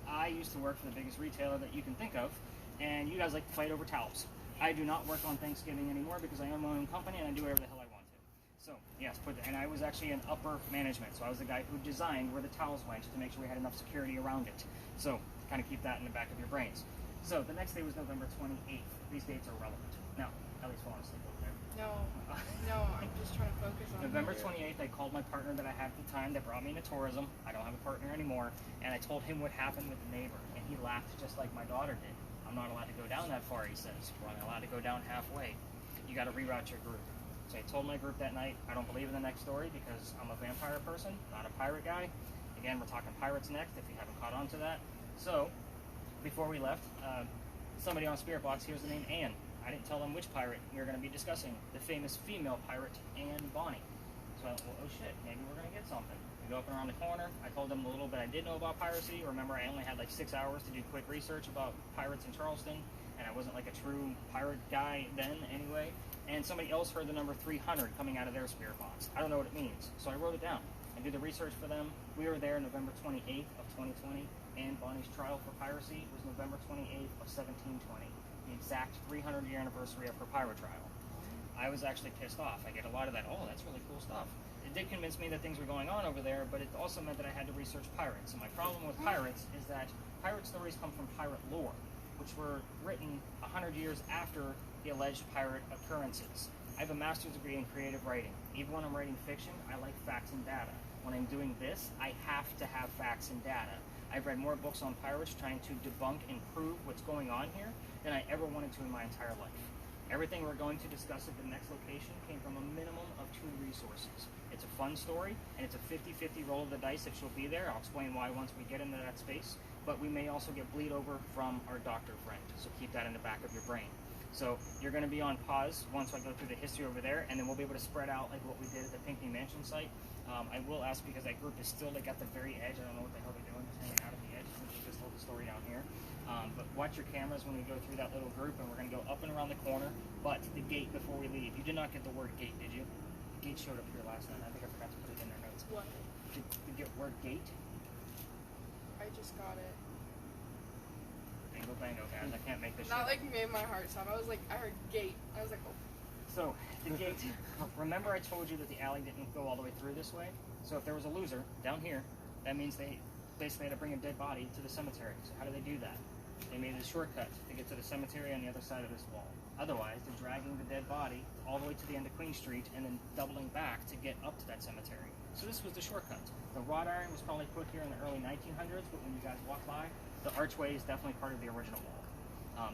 S1: I used to work for the biggest retailer that you can think of, and you guys like to fight over towels. I do not work on Thanksgiving anymore because I own my own company and I do whatever the hell I want to. So, yes, and I was actually in upper management. So I was the guy who designed where the towels went to make sure we had enough security around it. So, kind of keep that in the back of your brains. So the next day was November 28th. These dates are relevant. Now, Ellie's falling asleep over there.
S4: No, I'm just trying to focus on
S1: November 28th, I called my partner that I had at the time that brought me into tourism. I don't have a partner anymore. And I told him what happened with the neighbor. And he laughed just like my daughter did. I'm not allowed to go down that far, he says. We're only allowed to go down halfway. You got to reroute your group. So I told my group that night, I don't believe in the next story because I'm a vampire person, not a pirate guy. Again, we're talking pirates next if you haven't caught on to that. So, before we left, somebody on Spirit Box hears the name Anne. I didn't tell them which pirate we were going to be discussing. The famous female pirate, Anne Bonny. So I went, well, oh shit, maybe we're going to get something. We go up and around the corner. I told them a little bit I did know about piracy. Remember, I only had like 6 hours to do quick research about pirates in Charleston, and I wasn't like a true pirate guy then anyway. And somebody else heard the number 300 coming out of their Spirit Box. I don't know what it means, so I wrote it down. I did the research for them. We were there November 28th of 2020. Anne Bonny's trial for piracy was November 28th of 1720, the exact 300-year anniversary of her pirate trial. I was actually pissed off. I get a lot of that, oh, that's really cool stuff. It did convince me that things were going on over there, but it also meant that I had to research pirates. And my problem with pirates is that pirate stories come from pirate lore, which were written 100 years after the alleged pirate occurrences. I have a master's degree in creative writing. Even when I'm writing fiction, I like facts and data. When I'm doing this, I have to have facts and data. I've read more books on pirates trying to debunk and prove what's going on here than I ever wanted to in my entire life. Everything we're going to discuss at the next location came from a minimum of 2 resources. It's a fun story, and it's a 50-50 roll of the dice if she'll be there. I'll explain why once we get into that space. But we may also get bleed over from our doctor friend, so keep that in the back of your brain. So you're going to be on pause once I go through the history over there, and then we'll be able to spread out like what we did at the Pinckney Mansion site. I will ask because that group is still like at the very edge. I don't know what the hell they're doing, just hanging out at the edge since we just told the story down here. But watch your cameras when we go through that little group, and we're going to go up and around the corner. But the gate before we leave, you did not get the word gate, did you? The gate showed up here last night. I think I forgot to put it in their notes.
S4: What?
S1: The word gate.
S4: I just got it.
S1: Bingo bango, guys. I can't make this
S4: Not
S1: shit
S4: like made my heart stop. I was like, I heard gate. I was like, oh.
S1: So, the gate, remember I told you that the alley didn't go all the way through this way? So if there was a loser down here, that means they basically had to bring a dead body to the cemetery. So how do they do that? They made a shortcut to get to the cemetery on the other side of this wall. Otherwise, they're dragging the dead body all the way to the end of Queen Street and then doubling back to get up to that cemetery. So this was the shortcut. The wrought iron was probably put here in the early 1900s, but when you guys walk by, the archway is definitely part of the original wall.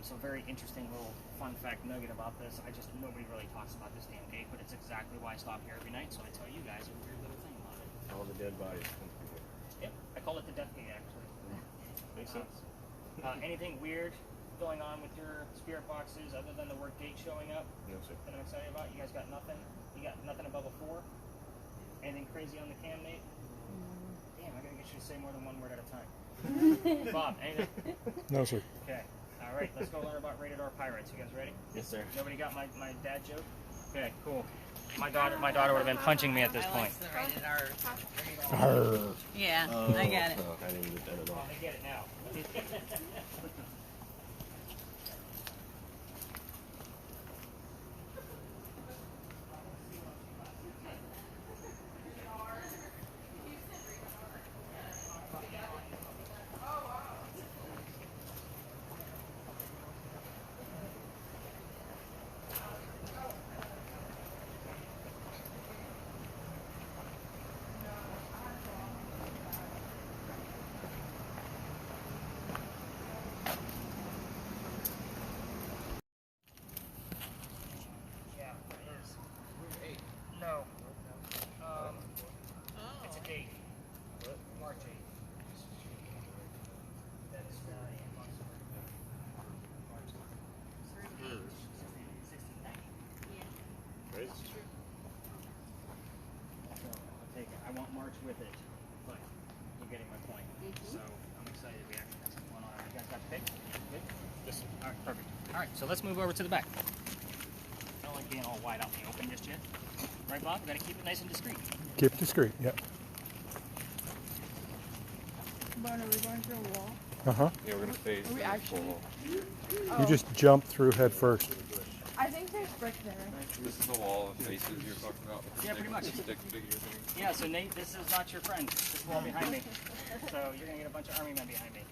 S1: So very interesting little fun fact nugget about this. Nobody really talks about this damn gate, but it's exactly why I stop here every night, so I tell you guys a weird little thing about it.
S2: All the dead bodies come through here.
S1: Yep, I call it the death gate, actually.
S2: Makes sense.
S1: Anything weird going on with your spirit boxes other than the word gate showing up
S2: No, sir.
S1: that I'm excited about? You guys got nothing? You got nothing above a 4? Anything crazy on the cam, Nate? Damn, I gotta get you to say more than one word at a time. Bob, anything?
S6: No, sir.
S1: Okay. All right, let's go learn about rated R pirates. You guys ready?
S2: Yes, sir.
S1: Nobody got my dad joke? Okay, cool. My daughter would have been punching me at this point.
S10: The rated R.
S6: Arr.
S10: Yeah, I get it.
S2: Oh, I didn't get that at all.
S1: I get it now. Yeah, it is. No. It's a date. March 8th. That is for March 1690.
S2: Right?
S1: So I'll take it. I want March with it, but you're getting my point. So I'm excited we actually have something going on. You guys got the pick? Good? This. All right, perfect. All right, so let's move over to the back. I don't like being all wide out in the open just yet. Right, Bob? We got to keep it nice and discreet.
S6: Keep discreet. Yep.
S4: But are we going through a wall?
S6: Uh-huh.
S9: Yeah, we're gonna face.
S4: Are we actually?
S6: You just jump through head first.
S4: I think there's brick there.
S9: This is the wall of faces you're talking about.
S1: Yeah, pretty much.
S9: Stick figure thing.
S1: Yeah, so Nate, this is not your friend. This wall behind me. So you're going to get a bunch of army men behind me.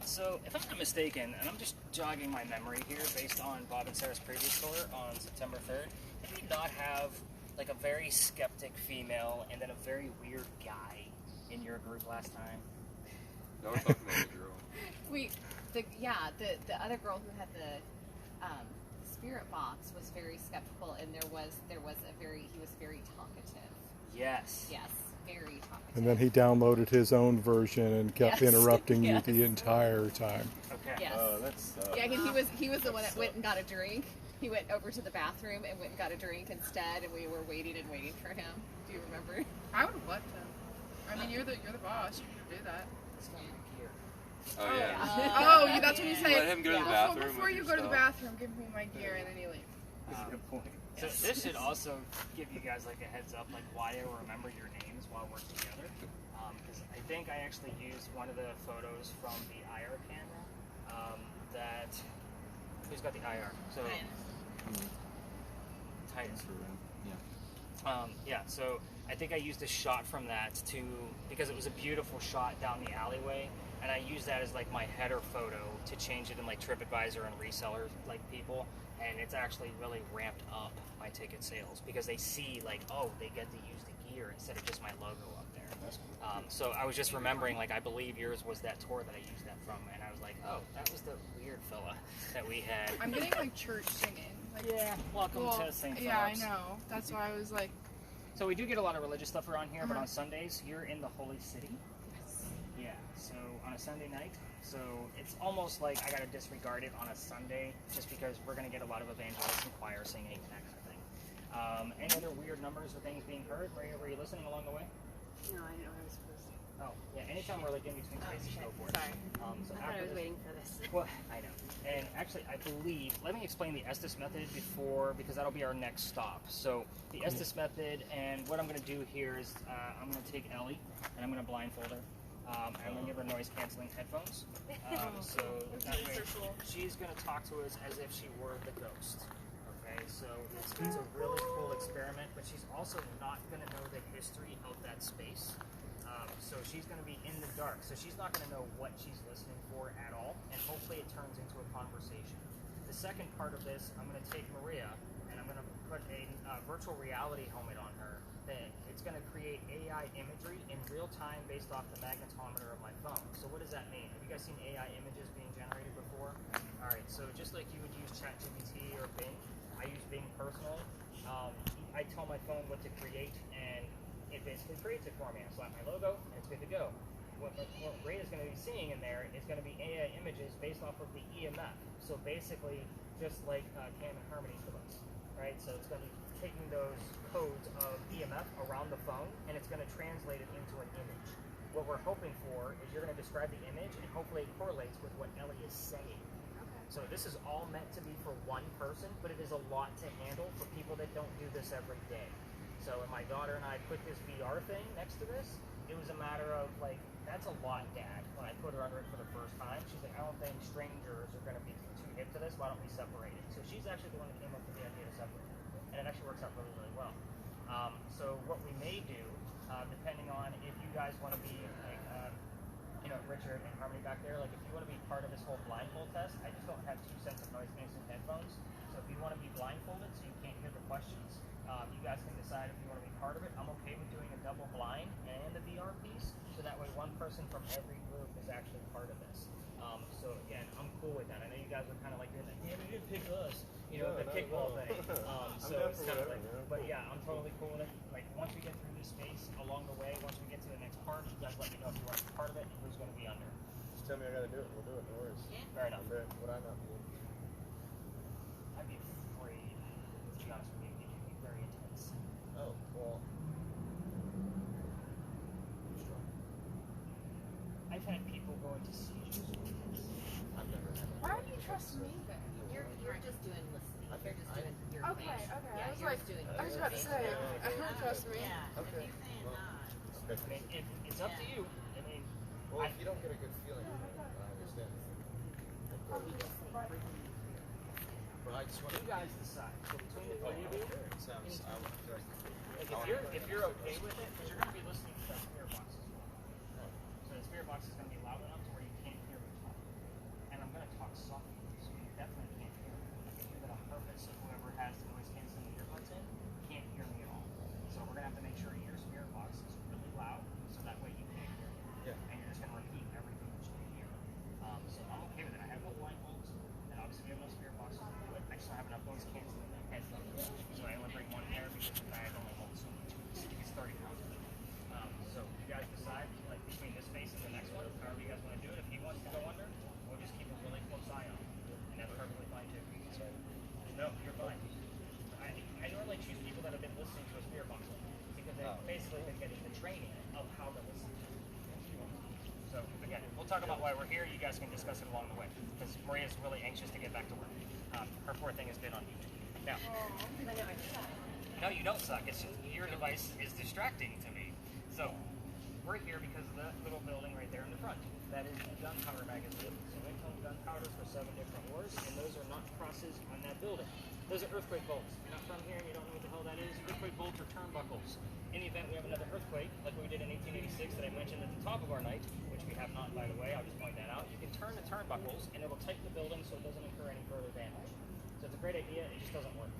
S1: So if I'm not mistaken, and I'm just jogging my memory here based on Bob and Sarah's previous tour on September 3rd, did we not have like a very skeptic female and then a very weird guy in your group last time?
S9: No, we're talking about the girl.
S3: The other girl who had the spirit box was very skeptical, and he was very talkative.
S1: Yes.
S3: Yes, very talkative.
S6: And then he downloaded his own version and kept
S3: Yes.
S6: interrupting
S3: Yes.
S6: you the entire time.
S1: Okay.
S3: Yes.
S2: That's
S3: Yeah, he was the one that went and got a drink. He went over to the bathroom and went and got a drink instead, and we were waiting for him. Do you remember?
S4: I would have left him. I mean, you're the boss. You should do that.
S1: It's going to be here.
S9: Oh yeah.
S4: Oh, that's what you say.
S9: Let him go to the bathroom.
S4: Before
S9: with
S4: you
S9: your
S4: go to the
S9: stuff.
S4: bathroom, give me my gear, and then you leave.
S1: That's a good point. So this should also give you guys like a heads up, like why I remember your names while we're together. Because I think I actually used one of the photos from the IR camera. Who's got the IR? So Titus. So I think I used a shot from that because it was a beautiful shot down the alleyway, and I used that as like my header photo to change it in like TripAdvisor and reseller like people, and it's actually really ramped up my ticket sales because they see like, oh, they get to use the gear instead of just my logo up there. So I was just remembering, like, I believe yours was that tour that I used that from, and I was like, oh, that was the weird fella that we had.
S4: I'm getting like church singing. Like,
S1: yeah, welcome to St. Philip's.
S4: Yeah, I know. That's why I was like.
S1: So we do get a lot of religious stuff around here, but on Sundays, you're in the Holy City.
S4: Yes.
S1: Yeah, so on a Sunday night, so it's almost like I gotta disregard it on a Sunday, just because we're gonna get a lot of evangelists and choir singing and that kind of thing. Any other weird numbers or things being heard? Were you listening along the way?
S3: No, I didn't know I was supposed to.
S1: Oh, yeah, anytime we're like in between spaces, go for it.
S3: Sorry.
S1: So
S3: I thought I was waiting for this.
S1: Well, I know. And actually, I believe, let me explain the Estes method because that'll be our next stop. So the Estes method, and what I'm going to do here is I'm going to take Ellie, and I'm going to blindfold her. I'm gonna give her noise canceling headphones. So that way she's gonna talk to us as if she were the ghost. Okay, so it's a really cool experiment, but she's also not gonna know the history of that space. So she's gonna be in the dark. So she's not gonna know what she's listening for at all, and hopefully it turns into a conversation. The second part of this, I'm gonna take Maria and I'm gonna put a virtual reality helmet on her. It's going to create AI imagery in real time based off the magnetometer of my phone. So what does that mean? Have you guys seen AI images being generated before? All right, so just like you would use ChatGPT or Bing, I use Bing personally. I tell my phone what to create, and it basically creates it for me. I slap my logo, and it's good to go. What Ray is going to be seeing in there is going to be AI images based off of the EMF. So basically, just like Cam and Harmony for us, right? So it's going to be taking those codes of EMF around the phone, and it's going to translate it into an image. What we're hoping for is you're going to describe the image, and hopefully it correlates with what Ellie is saying. So this is all meant to be for one person, but it is a lot to handle for people that don't do this every day. So when my daughter and I put this VR thing next to this, it was a matter of like, that's a lot, Dad. When I put her under it for the first time, she's like, I don't think strangers are going to be too hip to this. Why don't we separate it? So she's actually the one that came up with the idea to separate it. And it actually works out really, really well. So what we may do, depending on if you guys want to be like, Richard and Harmony back there, like if you want to be part of this whole blindfold test, I just don't have 2 sets of noise canceling headphones. So if you want to be blindfolded so you can't hear the questions, you guys can decide if you want to be part of it. I'm okay with doing a double blind and the VR piece, so that way one person from every group is actually part of this. So again, I'm cool with that. I know you guys are kind of like doing that, yeah, you didn't pick us, the kickball thing. So it's kind of like, but yeah, I'm totally cool with it. Like once we get through this space, along the way, once we get to the next part, you guys let me know if you want to be part of it and who's going to be under.
S2: Just tell me I gotta do it. We'll do it. No worries.
S10: Yeah.
S1: Fair enough.
S2: Would I not be?
S1: I'd be afraid, to be honest with you. It could be very intense.
S2: Oh, well.
S1: I've had people go into seizures with this.
S2: I've never had that.
S4: Why do you trust me then?
S3: You're just doing listening. You're just doing your
S4: Okay,
S3: face.
S4: okay.
S3: Yeah,
S4: I was
S3: you're
S4: like,
S3: just doing
S4: I was
S3: your
S4: about to
S3: face.
S4: say, I don't trust me.
S10: Yeah.
S2: Okay.
S10: If you're saying not.
S1: I mean, it's up to you. I mean,
S2: Well, if you don't get a good feeling from it, I understand. But I just want
S1: you guys decide. So between the three of you,
S2: It sounds. I would feel like.
S1: like if you're okay with it, because you're going to be listening to that spirit box as well. So the spirit box is going to be loud enough to where you can't hear me talk. And I'm going to talk softly, so you definitely can't hear me. I can do that on purpose, so whoever has the noise canceling earbuds in can't hear me at all. So we're going to have to make sure your spirit box is really loud, so that way you can't hear me.
S2: Yeah.
S1: And you're just going to repeat everything that you can hear. So I'm okay with it. I have no blindfolds, and obviously we have no spirit boxes to do it. I just don't have enough noise canceling headphones. So I only bring one pair because the bag only holds so much. It's 30 pounds. So you guys decide, like between this space and the next one, however you guys want to do it. If he wants to go under, we'll just keep a really close eye on him. And that's perfectly fine too. So, no, you're fine. I normally choose people that have been listening to a spirit box because they've basically been getting the training of how to listen to it. So again, we'll talk about why we're here. You guys can discuss it along the way because Maria's really anxious to get back to work. Her poor thing has been on YouTube. Now, no, you don't suck. It's just your device is distracting to me. So we're here because of that little building right there in the front. That is the gunpowder magazine. So they told gunpowders for 7 different wars, and those are not crosses on that building. Those are earthquake bolts. If you're not from here and you don't know what the hell that is, earthquake bolts are turnbuckles. In the event we have another earthquake, like we did in 1886 that I mentioned at the top of our night, which we have not, by the way, I'll just point that out, you can turn the turnbuckles and it will tighten the building so it doesn't incur any further damage. So it's a great idea, it just doesn't work.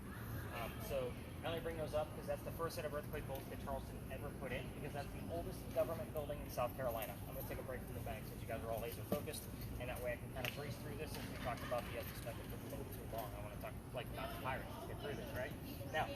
S1: So I only bring those up because that's the first set of earthquake bolts that Charleston ever put in, because that's the oldest government building in South Carolina. I'm going to take a break from the bank since you guys are all laser focused, and that way I can kind of breeze through this since we talked about the perspective for a little too long. I want to talk like about the pirates. Get through this, right? Now,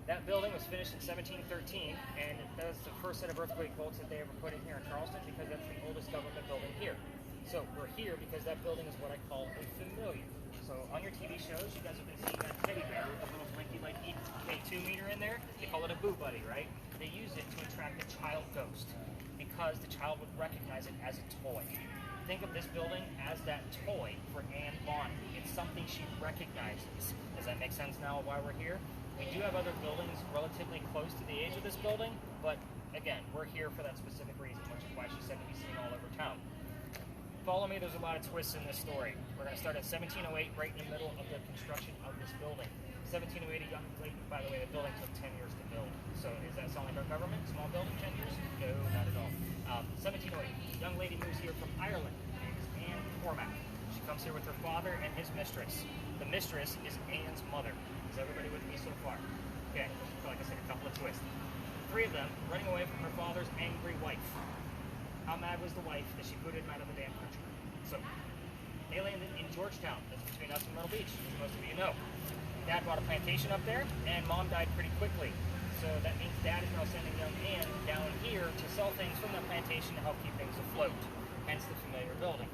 S1: that building was finished in 1713, and that's the first set of earthquake bolts that they ever put in here in Charleston because that's the oldest government building here. So we're here because that building is what I call a familiar. So on your TV shows, you guys have been seeing that teddy bear with a little blinky like K2 meter in there. They call it a boo buddy, right? They use it to attract a child ghost because the child would recognize it as a toy. Think of this building as that toy for Anne Bonny. It's something she recognizes. Does that make sense now why we're here? We do have other buildings relatively close to the age of this building, but again, we're here for that specific reason, which is why she said to be seen all over town. Follow me, there's a lot of twists in this story. We're going to start at 1708, right in the middle of the construction of this building. 1708, a young lady, by the way, the building took 10 years to build. So does that sound like our government? Small building, 10 years? No, not at all. 1708, a young lady moves here from Ireland. Her name is Anne Cormac. She comes here with her father and his mistress. The mistress is Anne's mother. Is everybody with me so far? Okay, like I said, a couple of twists. Three of them running away from her father's angry wife. How mad was the wife that she booted him out of the damn country? So, they landed in Georgetown. That's between us and Myrtle Beach, as most of you know. Dad bought a plantation up there, and Mom died pretty quickly. So that means Dad is now sending young Anne down here to sell things from that plantation to help keep things afloat. Hence the familiar building.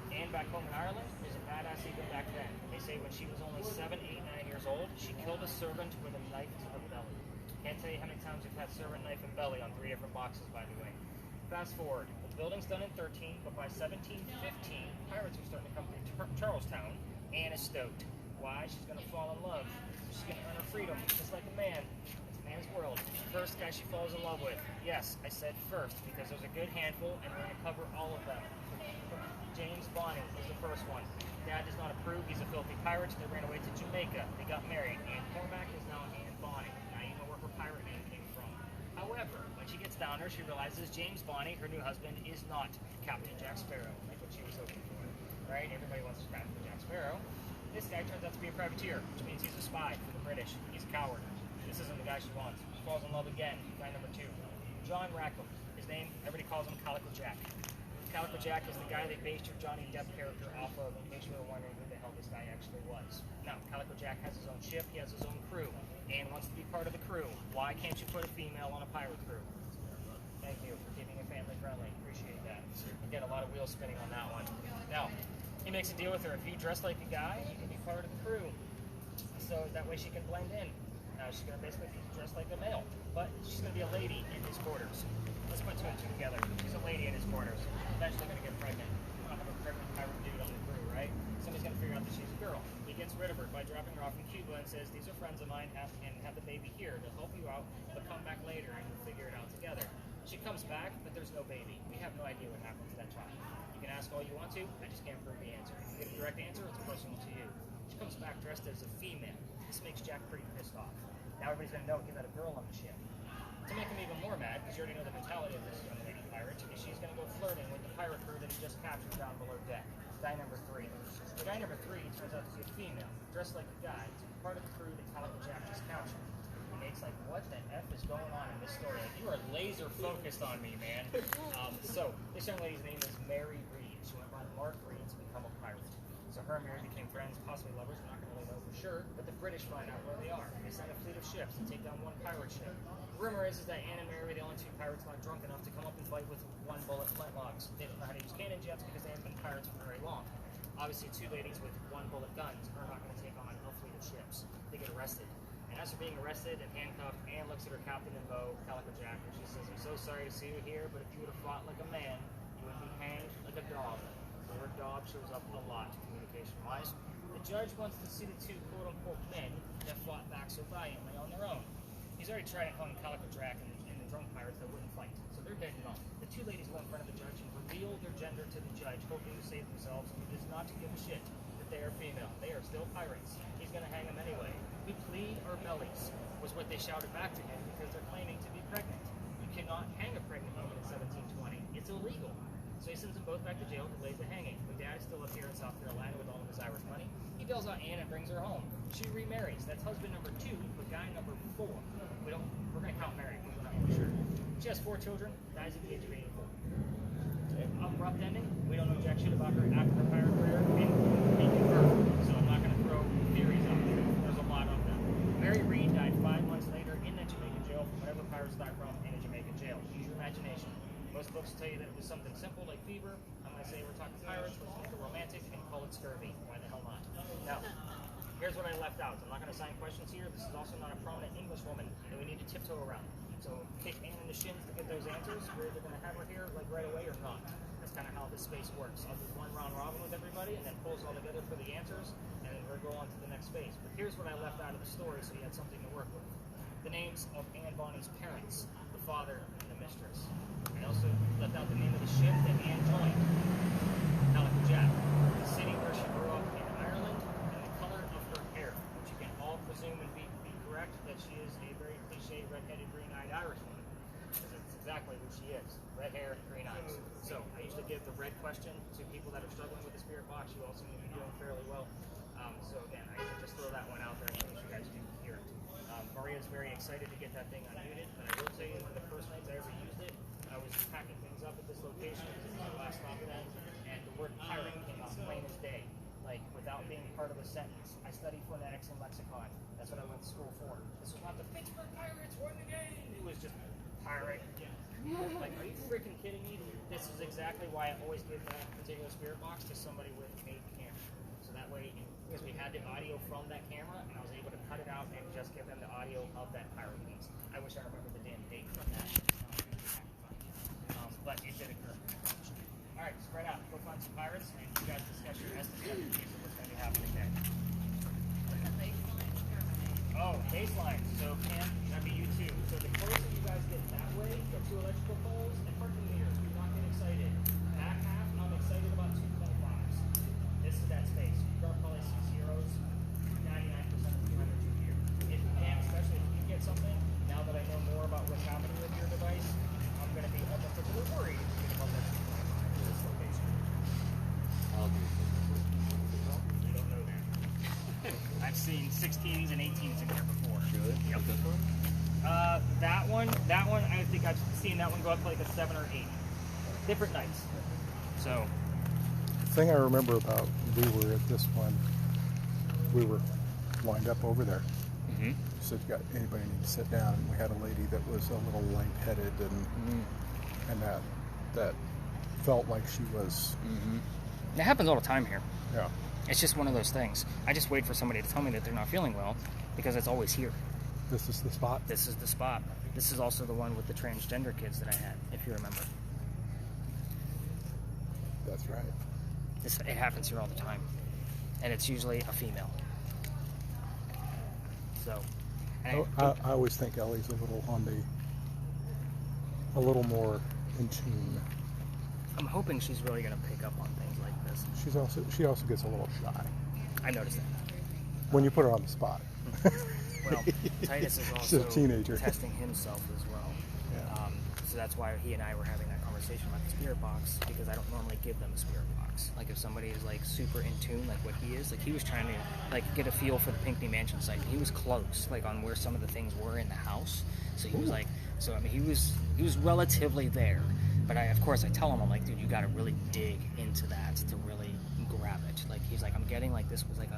S1: Anne back home in Ireland is a badass even back then. They say when she was only 7, 8, 9 years old, she killed a servant with a knife to the belly. Can't tell you how many times we've had servant knife and belly on 3 different boxes, by the way. Fast forward, the building's done in 13, but by 1715, pirates are starting to come through Charlestown. Anne is stoked. Why? She's going to fall in love. She's going to earn her freedom, just like a man. It's a man's world. First guy she falls in love with. Yes, I said first, because there's a good handful, and we're going to cover all of them. James Bonnie is the first one. Dad does not approve. He's a filthy pirate, so they ran away to Jamaica. They got married. Anne Cormac is now Anne Bonnie. Now you know where her pirate name came from. However, when she gets down there, she realizes James Bonnie, her new husband, is not Captain Jack Sparrow, like what she was hoping for. Right? Everybody wants to be Captain Jack Sparrow. This guy turns out to be a privateer, which means he's a spy for the British. He's a coward. This isn't the guy she wants. She falls in love again. Guy number 2. John Rackham. His name, everybody calls him Calico Jack. Calico Jack is the guy they based your Johnny Depp character off of, in case you were wondering who the hell this guy actually was. Now, Calico Jack has his own ship, he has his own crew, and wants to be part of the crew. Why can't you put a female on a pirate crew? Thank you for keeping it family friendly. Appreciate that. Again, a lot of wheels spinning on that one. Now, he makes a deal with her. If you dress like a guy, you can be part of the crew. So that way she can blend in. Now, she's going to basically be dressed like a male, but she's going to be a lady in his quarters. Let's put 2 and 2 together. She's a lady in his quarters. Eventually going to get pregnant. We don't have a pregnant pirate dude on the crew, right? Somebody's going to figure out that she's a girl. He gets rid of her by dropping her off in Cuba and says, these are friends of mine, and have the baby here to help you out, but come back later and we'll figure it out together. She comes back, but there's no baby. We have no idea what happened to that child. You can ask all you want to, I just can't prove the answer. If you get a direct answer, it's personal to you. She comes back dressed as a female. This makes Jack pretty pissed off. Now everybody's going to know he let a girl on the ship. To make him even more mad, because you already know the mentality of this young lady pirate, is she's going to go flirting with the pirate crew that he just captured down below deck. Guy number 3. The guy number 3 turns out to be a female, dressed like a guy, to be part of the crew that Calico Jack just captured. And Nate's like, what the F is going on in this story? Like, you are laser focused on me, man. So, this young lady's name is Mary Reed. She went by Mark Reed to become a pirate. So her and Mary became friends, possibly lovers, we're not going to really know for sure, but the British find out where they are. They send a fleet of ships to take down one pirate ship. The rumor is that Anne and Mary were the only 2 pirates not drunk enough to come up and fight with 1 bullet flintlocks. They don't know how to use cannon jets because they haven't been pirates for very long. Obviously, 2 ladies with 1 bullet guns are not going to take on a fleet of ships. They get arrested. And as they're being arrested and handcuffed, Anne looks at her captain in bow, Calico Jack, and she says, I'm so sorry to see you here, but if you would have fought like a man, you would be hanged like a dog. The word dog shows up a lot communication-wise. The judge wants to see the 2 quote-unquote men that fought back so valiantly on their own. He's already tried to call Calico Jack and the drunk pirates that wouldn't fight, so they're dead and gone. The 2 ladies go in front of the judge and reveal their gender to the judge, hoping to save themselves, and he does not give a shit that they are female. They are still pirates. He's going to hang them anyway. We plead our bellies, was what they shouted back to him because they're claiming to be pregnant. You cannot hang a pregnant woman in 1720. It's illegal. So he sends them both back to jail, delays the hanging. But Dad is still up here in South Carolina with all of his Irish money. He bails out Anne and brings her home. She remarries. That's husband number 2, but guy number 4. We're going to count Mary because we're not really sure. She has 4 children, dies at the age of 84. Abrupt ending. We don't know jack shit about her after her pirate career, and be confirmed. So I'm not going to throw theories out there. There's a lot of them. Mary Reed died 5 months later in that Jamaican jail from whatever pirates died from in a Jamaican jail. Use your imagination. Most books tell you that it was something simple like fever. I'm going to say we're talking pirates, we're talking romantic, and call it scurvy. Why the hell not? Now, here's what I left out. I'm not going to assign questions here. This is also not a prominent English woman that we need to tiptoe around. So kick Anne in the shins to get those answers. We're either going to have her here like right away or not. That's kind of how this space works. I'll do 1 round robin with everybody and then pull us all together for the answers, and then we'll go on to the next space. But here's what I left out of the story so you had something to work with. The names of Anne Bonnie's parents. The father and the mistress. I also left out the name of the ship that Anne joined, Jack, the city where she grew up in Ireland, and the color of her hair, which you can all presume and be correct that she is a very cliche red-headed, green-eyed Irish woman, because it's exactly who she is, red hair and green eyes. So I usually give the red question to people that are struggling with the spirit box. You all seem to be doing fairly well. So again, I usually just throw that one out there in case you guys do hear it. Maria's very excited to get that thing unmuted, but I will tell you, one of the first nights I ever used it, I was packing things up at this location because it was my last stop then, and the word pirate came out plain as day, like without being part of a sentence. I studied phonetics and lexicon. That's what I went to school for. This was not the Pittsburgh Pirates won the game. It was just pirate. Like, are you freaking kidding me? This is exactly why I always give that particular spirit box to somebody with a camera. So that way, because we had the audio from that camera, and I was able to cut it out and just give them the audio of that pirate piece. I wish I remember the damn date from that. But it did occur. All right, spread out. Go find some pirates, and you guys discuss your estimated piece of what's going to be happening next. Oh, baseline. So, Cam, that'd be you too. So the closer you guys get that way, the 2 electrical poles and parking meters. Do not get excited. Back half, I'm excited about 225s. This is that space. You're probably see zeros 99% of the time that you hear. If you can, especially if you get something, now that I know more about what's happening with your device, I'm going to be uncomfortably worried if you get above that 225 in this location. You don't know that. I've seen 16s and 18s in here before.
S9: Really?
S1: Yep.
S9: This one?
S1: That one, I think I've seen that one go up to like a 7 or 8. Different nights. So.
S6: The thing I remember about, we were at this one, we were lined up over there.
S1: Mm-hmm.
S6: Said, "You got anybody need to sit down?" And we had a lady that was a little lightheaded, and that felt like she was.
S1: It happens all the time here.
S6: Yeah.
S1: It's just one of those things. I just wait for somebody to tell me that they're not feeling well because it's always here.
S6: This is the spot.
S1: This is the spot. This is also the one with the transgender kids that I had, if you remember.
S6: That's right.
S1: It happens here all the time, and it's usually a female. So, and
S6: I always think Ellie's a little more in tune.
S1: I'm hoping she's really going to pick up on things like this.
S6: She also gets a little shy.
S1: I noticed that.
S6: When you put her on the spot.
S1: Well, Titus is
S6: She's a
S1: also
S6: teenager.
S1: testing himself as well.
S6: Yeah.
S1: So that's why he and I were having that conversation about the spirit box, because I don't normally give them a spirit box. Like if somebody is like super in tune, like what he is, like he was trying to like get a feel for the Pinckney Mansion site. He was close, like on where some of the things were in the house. So he was like, so I mean, he was relatively there. But of course I tell him, I'm like, dude, you got to really dig into that to really grab it. Like he's like, I'm getting like this was like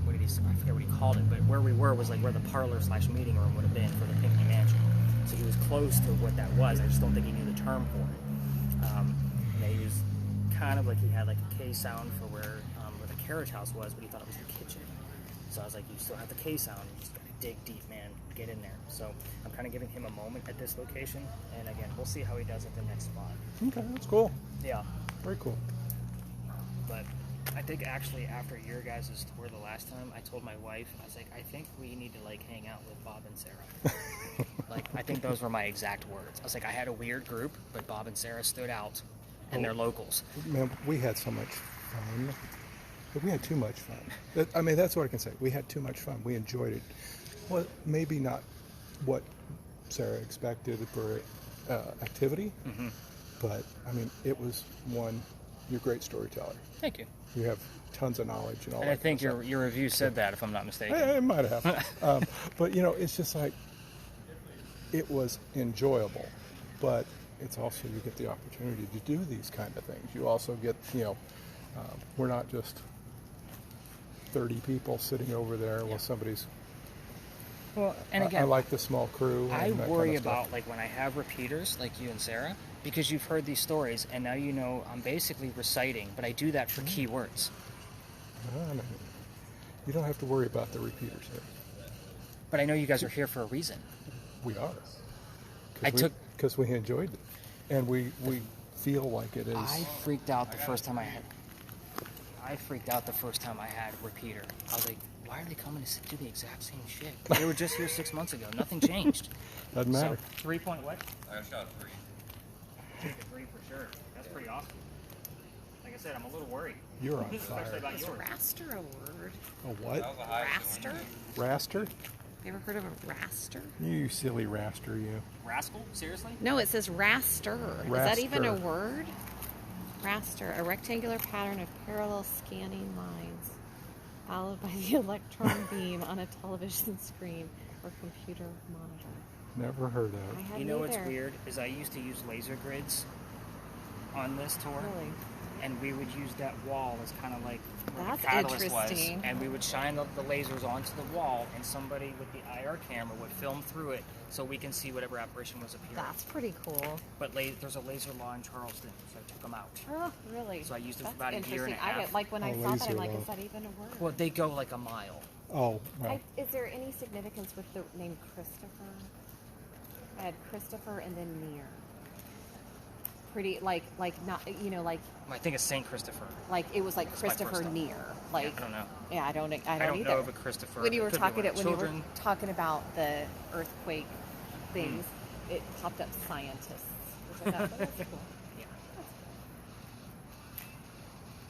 S1: what did he say? I forget what he called it, but where we were was like where the parlor/meeting room would have been for the Pinckney Mansion. So he was close to what that was. I just don't think he knew the term for it. And he was kind of like he had like a K sound for where the carriage house was, but he thought it was the kitchen. So I was like, you still have the K sound. You just gotta dig deep, man. Get in there. So I'm kind of giving him a moment at this location, and again, we'll see how he does at the next spot.
S6: Okay, that's cool.
S1: Yeah.
S6: Very cool.
S1: But I think actually after your guys' tour the last time, I told my wife, I was like, I think we need to like hang out with Bob and Sarah. Like, I think those were my exact words. I was like, I had a weird group, but Bob and Sarah stood out, and they're locals.
S6: Man, we had so much fun. But we had too much fun. I mean, that's what I can say. We had too much fun. We enjoyed it. Well, maybe not what Sarah expected for activity, but I mean, it was one. You're a great storyteller.
S1: Thank you.
S6: You have tons of knowledge and all
S1: And
S6: that.
S1: I think your review said that, if I'm not mistaken.
S6: I might have. But, you know, it's just like, it was enjoyable, but it's also, you get the opportunity to do these kind of things. You also get, you know, we're not just 30 people sitting over there while somebody's...
S1: Well, and again,
S6: I like the small crew.
S1: I
S6: and that
S1: worry
S6: kind of
S1: about
S6: stuff.
S1: like when I have repeaters like you and Sarah, because you've heard these stories and now you know I'm basically reciting, but I do that for keywords.
S6: No. You don't have to worry about the repeaters here.
S1: But I know you guys are here for a reason.
S6: We are. Because we enjoyed it, and we feel like it is.
S1: I freaked out the first time I I freaked out the first time I had repeater. I was like, why are they coming to do the exact same shit? They were just here 6 months ago. Nothing changed.
S6: Doesn't matter.
S1: So, 3 point what?
S9: I got shot 3.
S1: Take a 3 for sure. That's pretty awesome. Like I said, I'm a little worried.
S6: You're on
S1: Especially
S6: fire.
S1: about
S3: Is
S1: yours.
S3: raster a word?
S6: A what?
S9: That was a high
S3: Raster?
S6: Raster?
S3: You ever heard of a raster?
S6: You silly raster, you.
S1: Rascal? Seriously?
S3: No, it says raster. Is that even a
S6: Raster.
S3: word? Raster, a rectangular pattern of parallel scanning lines, followed by the electron beam on a television screen or computer monitor.
S6: Never heard
S3: I
S6: of.
S3: hadn't
S1: You know what's
S3: either.
S1: weird is I used to use laser grids on this tour,
S3: Really?
S1: and we would use that wall as kind of like where
S3: That's
S1: the catalyst
S3: interesting.
S1: was, and we would shine the lasers onto the wall, and somebody with the IR camera would film through it so we can see whatever apparition was appearing.
S3: That's pretty cool.
S1: But there's a laser law in Charleston, so I took them out.
S3: Oh, really?
S1: So I used them for
S3: That's
S1: about a year and a
S3: interesting.
S1: half.
S3: Like when I
S6: Oh,
S3: saw that, I'm
S6: laser
S3: like,
S6: law.
S3: is that even a word?
S1: Well, they go like a mile.
S6: Oh, well.
S3: Is there any significance with the name Christopher? I had Christopher and then near. Pretty like not like
S1: I think it's Saint Christopher.
S3: like it was like
S1: That's my first
S3: Christopher
S1: thought.
S3: near. Like
S1: Yeah, I don't know.
S3: Yeah, I don't
S1: I don't
S3: either.
S1: know of a Christopher.
S3: When you
S1: It
S3: were
S1: could be
S3: talking
S1: one of
S3: when you were
S1: children.
S3: talking about the earthquake things, it popped up scientists. Which I thought, oh, that's cool.
S1: Yeah.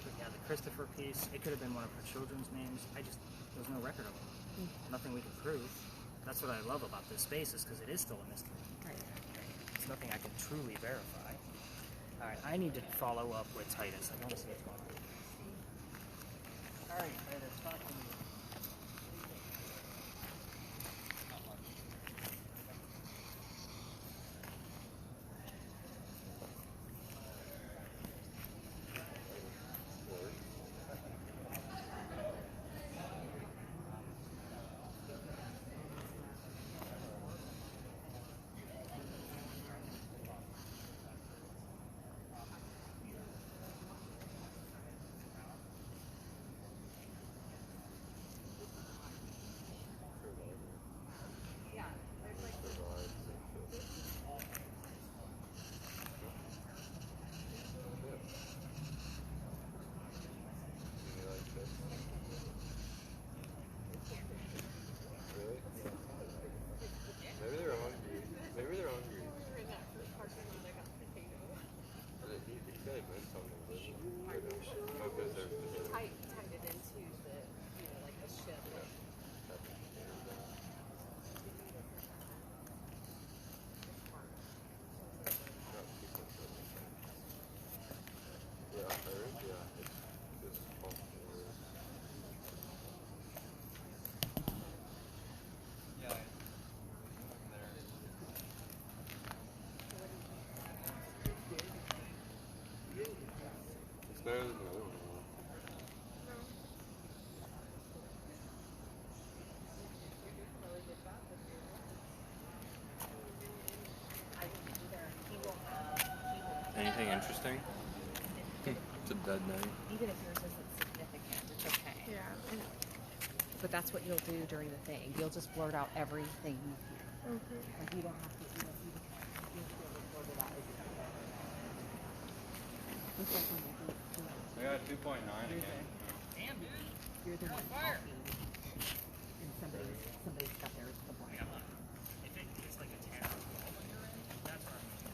S1: But yeah, the Christopher piece, it could have been one of her children's names. There's no record of them. Nothing we can prove. That's what I love about this space is because it is still a mystery.
S3: Right.
S1: It's nothing I can truly verify. All right, I need to follow up with Titus. I want to see what's going on. All right, Titus, talk to me.
S9: Maybe they're hungry. Maybe they're hungry. He said he meant something, but I bet they're
S3: Tied it into the like the ship.
S9: Yeah, it's possible. Yeah. It's better than the other one. Anything interesting? It's a dead night.
S3: Even if yours isn't significant, it's okay.
S4: Yeah, I know.
S3: But that's what you'll do during the thing. You'll just blurt out everything you hear. Like you don't have to. You just blurt it out. It's like when you do,
S9: I got 2.9 again.
S1: Damn, dude.
S3: you're the one talking, and somebody's got their the blank.
S1: If it's like a 10 or 12 on your end, that's what I mean.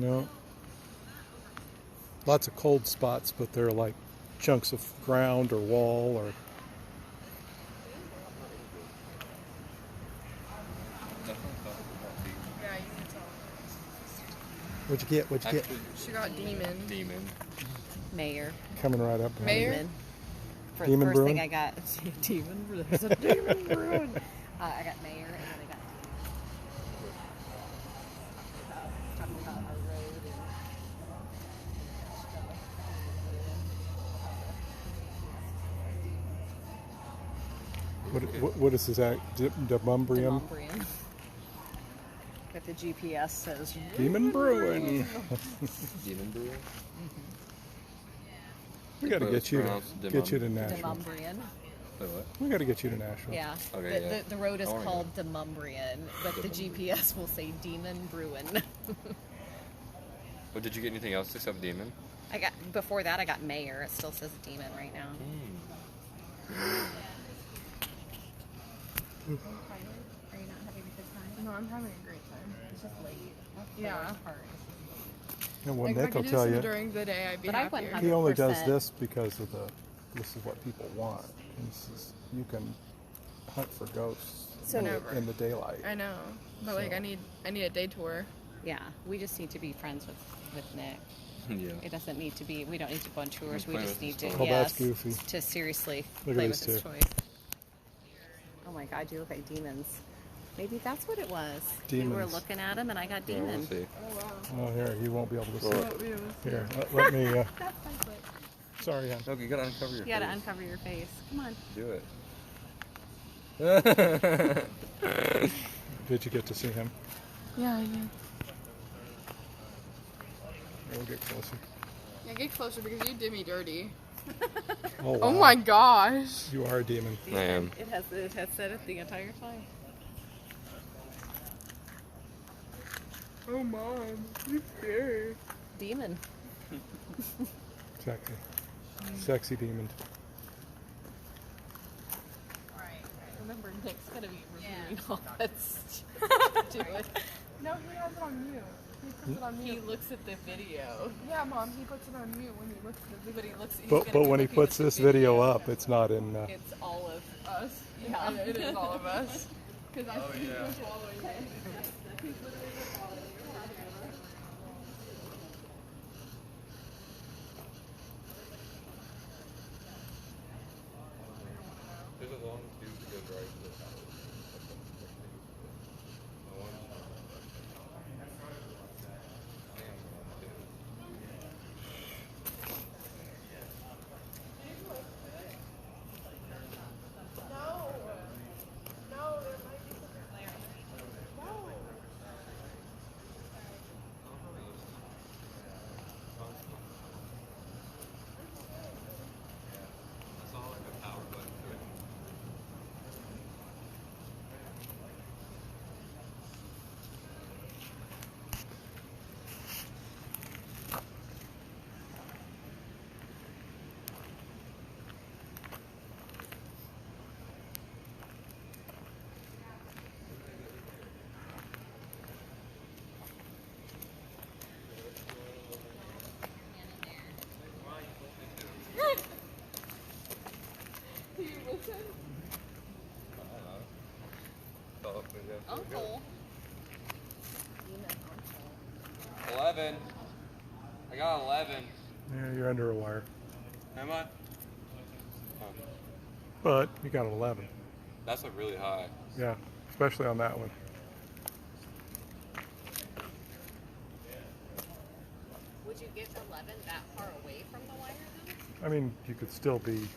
S6: No. Lots of cold spots, but they're like chunks of ground or wall or.
S4: Yeah, you can tell.
S6: What'd you get? What'd you get?
S4: She got demon.
S9: Demon.
S10: Mayor.
S6: Coming right up. behind you.
S4: Mayor?
S10: Demon. For
S6: Demon
S10: the first
S6: Bruin?
S10: thing I got, demon. There's a demon Bruin. I got mayor, and then I got talking about our road
S6: What is this act? Demumbrium?
S10: Demumbrian. But the GPS says
S6: Demon Bruin.
S9: Demon Brewer?
S6: We got to
S9: But
S6: get
S9: it's
S6: you
S9: pronounced
S6: to get you to Nashville.
S10: Demumbrian.
S9: Wait, what?
S6: We got to get you to Nashville.
S10: Yeah.
S9: Okay, yeah.
S10: The road is
S9: I wanna
S10: called Demumbrian, but the GPS will say Demon Bruin.
S9: But did you get anything else except Demon?
S10: Before that I got mayor. It still says demon right now. Are you not having a good time?
S4: No, I'm having a great time.
S10: It's just late. That's the
S4: Yeah.
S10: worst part.
S6: And well,
S4: Like,
S6: Nick
S4: if I
S6: will
S4: could do
S6: tell
S4: this
S6: you,
S4: during the day, I'd be
S10: But I went
S4: happier.
S6: he only does
S10: 100%.
S6: this because of this is what people want. You can hunt for ghosts
S10: So
S6: in the daylight.
S4: I know, but like
S6: So-
S4: I need a day tour.
S10: Yeah, we just need to be friends with Nick.
S9: Yeah.
S10: It doesn't need to be. We don't need to go on tours. We
S9: Play
S10: just
S9: with
S10: need
S9: his
S10: to.
S9: toy.
S6: Oh, that's goofy.
S10: To seriously
S6: Look at
S10: play
S6: these
S10: with his
S6: two.
S10: toys. Oh my God, you look like demons. Maybe that's what it was. You were
S6: Demons.
S10: looking at him, and I got
S9: Yeah,
S10: demon.
S9: we'll see.
S6: Oh, here, he won't be able to see.
S9: Well,
S6: Here, let me. Sorry, hon.
S9: No, you gotta uncover your
S10: You gotta
S9: face.
S10: uncover your face. Come on.
S9: Do it.
S6: Did you get to see him?
S4: Yeah, yeah.
S6: We'll get closer.
S4: Yeah, get closer because you did me dirty.
S6: Oh,
S4: Oh
S6: wow.
S4: my gosh.
S6: You are a demon.
S9: I am.
S10: It has said it the entire time.
S4: Oh mom, you scared.
S10: Demon.
S6: Sexy. Sexy demon.
S10: Remember, Nick's gonna be reviewing all that stuff. Do it.
S4: No, he has it on mute. He puts it on
S10: He
S4: mute.
S10: looks at the video.
S4: Yeah, mom, he puts it on mute when he looks at the
S10: But he looks. He's
S6: But
S10: gonna be
S6: when he
S10: looking
S6: puts
S10: at the
S6: this video up, it's not in.
S10: it's all of
S4: us.
S10: Yeah.
S4: Yeah, it is all of us. Because I see him swallowing it.
S9: There's a long tube that goes right to the house.
S10: Uncle.
S9: 11. I got 11.
S6: Yeah, you're under a wire.
S9: Am I?
S6: But you got an 11.
S9: That's like really high.
S6: Yeah, especially on that one.
S10: Would you get 11 that far away from the wire then?
S6: I mean, you could still be.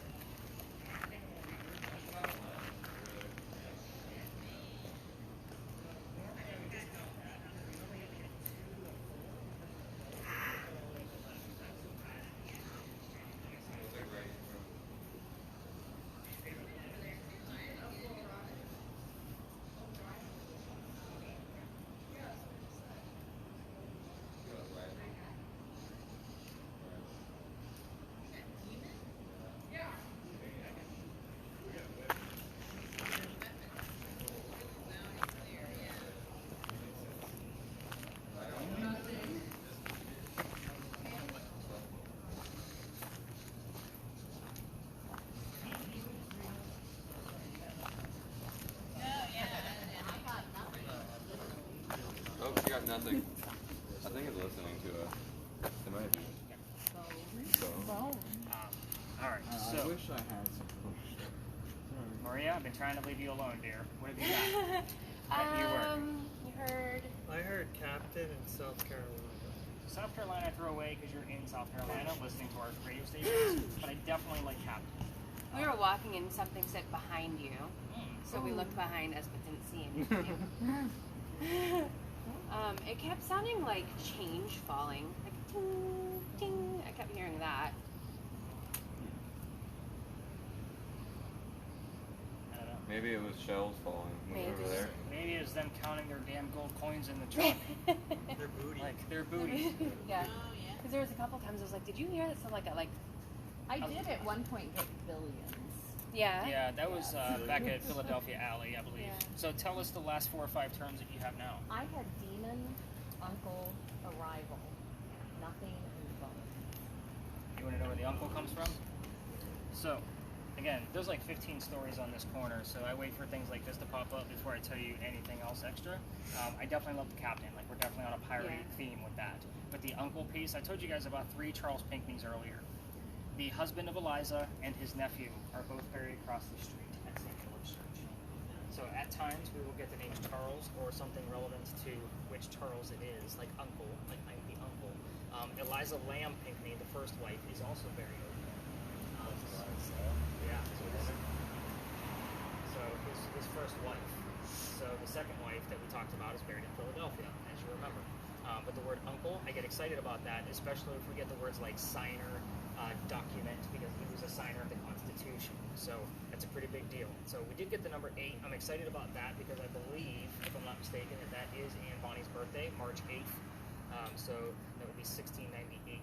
S9: I think it's listening to us. It might be.
S1: All right. So,
S11: I wish I had some push.
S1: Maria, I've been trying to leave you alone, dear. What have you got?
S7: You heard.
S12: I heard Captain in South Carolina.
S1: South Carolina, I throw away because you're in South Carolina listening to our radio stations, but I definitely like Captain.
S7: We were walking and something said behind you. So we looked behind us but didn't see anything. It kept sounding like change falling. Like ting, ting. I kept hearing that.
S1: I don't know.
S9: Maybe it was shells falling over there.
S1: Maybe it was them counting their damn gold coins in the truck.
S12: Their booty.
S1: Like, their booty.
S7: Yeah. Because there was a couple times I was like, did you hear that? So like,
S10: I did at one point get billions.
S7: yeah.
S1: Yeah, that was back at Philadelphia Alley, I believe.
S7: Yeah.
S1: So tell us the last 4 or 5 terms that you have now.
S10: I had demon, uncle, arrival. Nothing involved.
S1: You want to know where the uncle comes from? So, again, there's like 15 stories on this corner, so I wait for things like this to pop up before I tell you anything else extra. I definitely love the captain. Like, we're definitely on a pirate theme with that. But the uncle piece, I told you guys about 3 Charles Pinckneys earlier. The husband of Eliza and his nephew are both buried across the street at St. Philip's Church. So at times we will get the names Charles or something relevant to which Charles it is, like uncle, like I'm the uncle. Eliza Lamb Pinckney, the first wife, is also buried over there. Yeah. So his first wife. So the second wife that we talked about is buried in Philadelphia, as you remember. But the word uncle, I get excited about that, especially if we get the words like signer, document, because he was a signer of the Constitution. So that's a pretty big deal. So we did get the number 8. I'm excited about that because I believe, if I'm not mistaken, that is Anne Bonny's birthday, March 8th. So that would be 1698,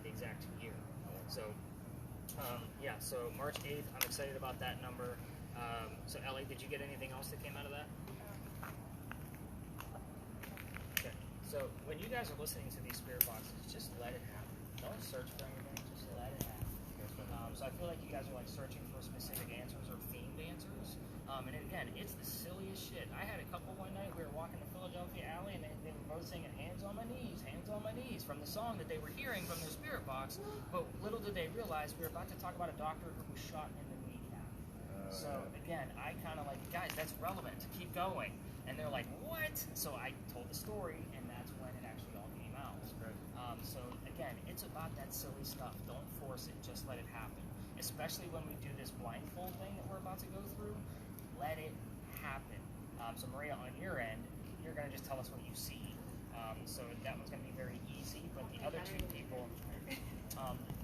S1: the exact year. So yeah, so March 8th, I'm excited about that number. So Ellie, did you get anything else that came out of that? Okay. So when you guys are listening to these spirit boxes, just let it happen. Don't search for anything, just let it happen. So I feel like you guys are like searching for specific answers or themed answers. And again, it's the silliest shit. I had a couple one night, we were walking to Philadelphia Alley, and they were both singing hands on my knees from the song that they were hearing from their spirit box. But little did they realize we were about to talk about a doctor who was shot in the kneecap. So again, I kind of like, guys, that's relevant. Keep going. And they're like, what? So I told the story, and that's when it actually all came out. So again, it's about that silly stuff. Don't force it. Just let it happen. Especially when we do this blindfold thing that we're about to go through. Let it happen. So Maria, on your end, you're going to just tell us what you see. So that one's going to be very easy. But the other 2 people,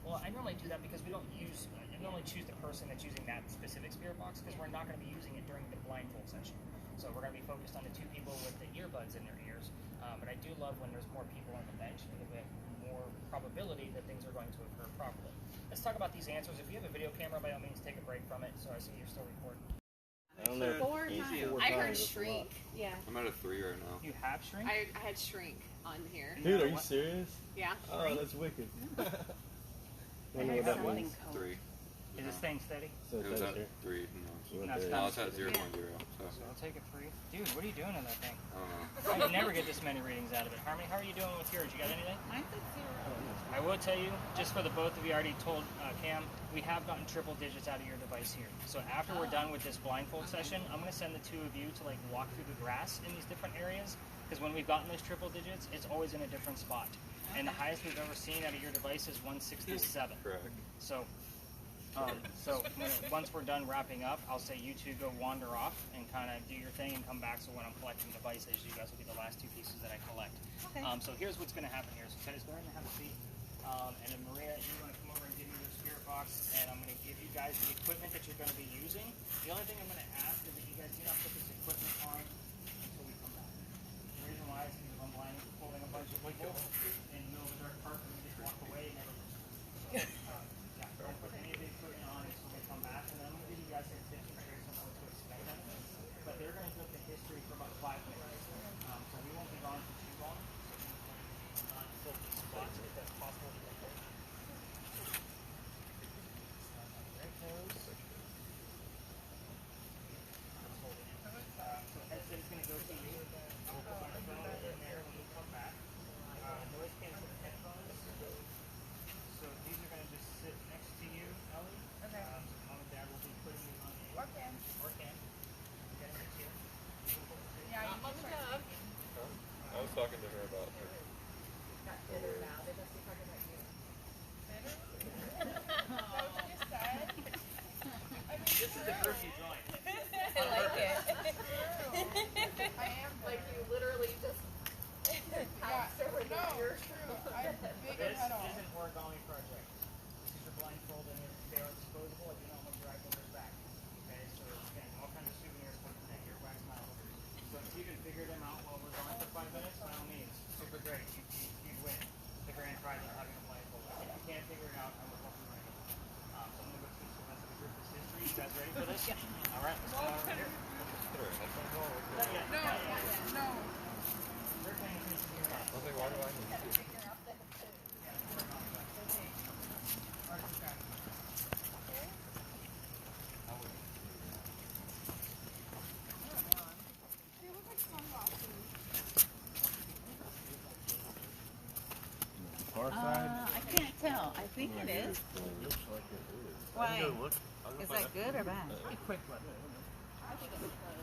S1: well, I normally do that because we don't use. I normally choose the person that's using that specific spirit box because we're not going to be using it during the blindfold session. So we're going to be focused on the 2 people with the earbuds in their ears. But I do love when there's more people on the bench because we have more probability that things are going to occur properly. Let's talk about these answers. If you have a video camera, by all means, take a break from it. So I see you're still recording.
S2: I don't know.
S10: 4 times. I heard shrink. Yeah.
S9: I'm at a 3 right now.
S1: You have shrink?
S10: I had shrink on here.
S11: Dude, are you serious?
S10: Yeah.
S11: Oh, that's wicked.
S2: I don't know what that means.
S9: 3.
S1: Is it staying steady?
S2: So
S9: It was at
S2: there.
S9: 3.
S2: You went
S1: No, it's
S2: there.
S1: not.
S9: No, it's at 0.0. So
S1: So I'll take it 3. Dude, what are you doing in that thing?
S9: I don't know.
S1: I never get this many readings out of it. Harmony, how are you doing with yours? You got anything?
S4: Mine's at 0.
S1: I will tell you, just for the both of you, I already told Cam, we have gotten triple digits out of your device here. So after we're done with this blindfold session, I'm going to send the 2 of you to like walk through the grass in these different areas. Because when we've gotten those triple digits, it's always in a different spot. And the highest we've ever seen out of your device is 167.
S9: Correct.
S1: So once we're done wrapping up, I'll say you 2 go wander off and kind of do your thing and come back. So when I'm collecting devices, you guys will be the last 2 pieces that I collect.
S10: Okay.
S1: So here's what's going to happen here. So guys, go ahead and have a seat. And then Maria, you want to come over and give me your spirit box, and I'm going to give you guys the equipment that you're going to be using. The only thing I'm going to ask is that you guys do not put this equipment on until we come back. The reason why is because I'm blind, holding a bunch of people in the middle of a dark park, and we just walk away and never. Yeah, don't put any of the equipment on until we come back, and then I'm going to give you guys some tips and tricks on what to expect. But they're going to look at history for about 5 minutes, so we won't be gone for too long. So these spots, if that's possible, to get there. Right toes. Let's hold it in. So
S9: talking to her about her.
S3: Got bitter now. They must be talking about you.
S4: Bitter? Is that what you just said? I mean,
S1: This is the groupie drawing.
S3: I like it.
S4: I am
S3: Like
S4: bitter.
S3: you literally just pounced over
S4: No,
S3: your
S4: true. I'm big
S1: This
S4: head off.
S1: isn't origami project. This is your blindfold and they are disposable. I do not want your eye holders back. Okay, so again, all kinds of souvenirs come from that. Your wax mile holders. So if you can figure them out while we're going for 5 minutes, by all means, super great. You'd win the grand prize of having a blindfold. If you can't figure it out, I will help you right now. So I'm going to go teach the rest of the group this history. You guys ready for this? Yeah. All right, let's go over here.
S9: Put her headphones on.
S1: Not yet.
S4: No,
S1: Not yet.
S4: no.
S1: We're paying attention to your
S9: I was like, why do I need to?
S4: They look like sunglasses.
S2: Far side?
S10: I can't tell. I think it is.
S2: It looks like it is.
S10: Why?
S9: I'll go look. I'll go
S10: Is
S9: find
S10: that
S9: out.
S10: good or bad?
S1: A quick look.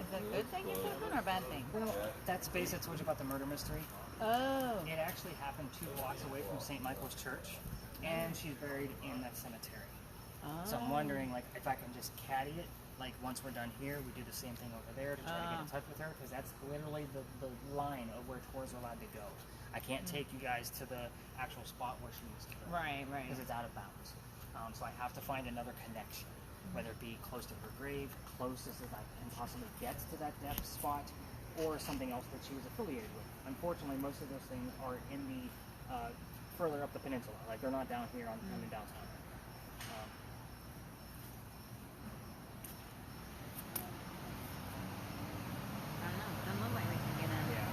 S10: Is that a good thing you're thinking or a bad thing?
S1: Well, that space I told you about the murder mystery,
S10: Oh.
S1: it actually happened 2 blocks away from St. Michael's Church, and she's buried in that cemetery. So I'm wondering, like, if I can just caddy it, like, once we're done here, we do the same thing over there to try to get in touch with her, because that's literally the line of where tours are allowed to go. I can't take you guys to the actual spot where she used to go.
S10: Right, right.
S1: Because it's out of bounds. So I have to find another connection, whether it be close to her grave, closest as I can possibly get to that depth spot, or something else that she was affiliated with. Unfortunately, most of those things are in the further up the peninsula. Like, they're not down here on in downtown.
S10: I don't know. Doesn't look like we can get in.
S1: Yeah.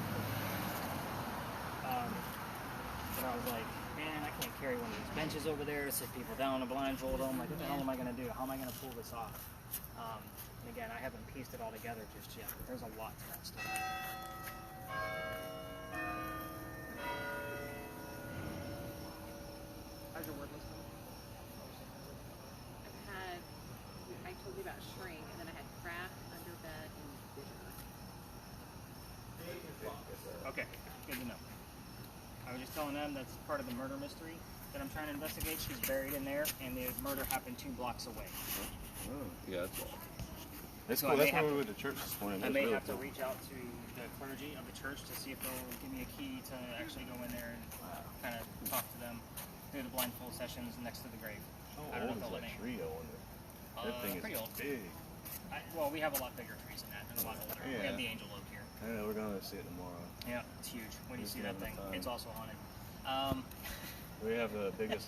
S1: But I was like, man, I can't carry one of these benches over there to sit people down and blindfold them. Like, what the hell am I going to do? How am I going to pull this off? And again, I haven't pieced it all together just yet, but there's a lot to that stuff. How's your word list?
S3: I've had, I told you about shrink, and then I had craft, underbed, and bitter.
S1: Okay, good to know. I was just telling them that's part of the murder mystery that I'm trying to investigate. She's buried in there, and the murder happened 2 blocks away.
S9: Yeah, that's all.
S2: That's
S1: So
S2: cool.
S1: I may
S2: That's why
S1: have
S2: we
S1: to-
S2: went to church this morning.
S1: I
S2: That's
S1: may
S2: really
S1: have to
S2: cool.
S1: reach out to the clergy of the church to see if they'll give me a key to actually go in there and kind of talk to them, do the blindfold sessions next to the grave. I don't know if they'll let me.
S2: Tree, I wonder. That thing is
S1: pretty old.
S2: big.
S1: Well, we have a lot bigger trees than that, and a lot older. We have
S2: Yeah.
S1: the angel oak here.
S2: I know, we're going to see it tomorrow.
S1: Yeah, it's huge. When you
S2: Just
S1: see that
S2: having
S1: thing,
S2: fun.
S1: it's also haunted.
S2: We have the biggest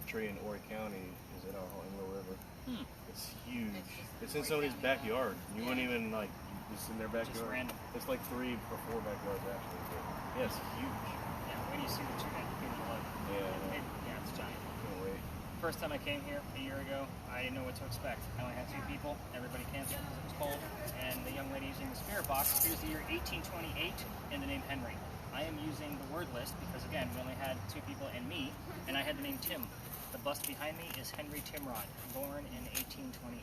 S2: tree in Horry County is in our Ingle River. It's huge. It's in somebody's backyard. You wouldn't even like just in their backyard.
S1: Just random.
S2: It's like 3 or 4 backyards actually. But yeah, it's huge.
S1: Yeah, when you see the tree, angel oak.
S2: Yeah.
S1: Yeah, it's giant.
S2: Can't wait.
S1: First time I came here a year ago, I didn't know what to expect. I only had 2 people. Everybody canceled because it was cold. And the young lady using the spirit box, here's the year 1828 and the name Henry. I am using the word list because, again, we only had 2 people and me, and I had the name Tim. The bust behind me is Henry Timrod, born in 1828.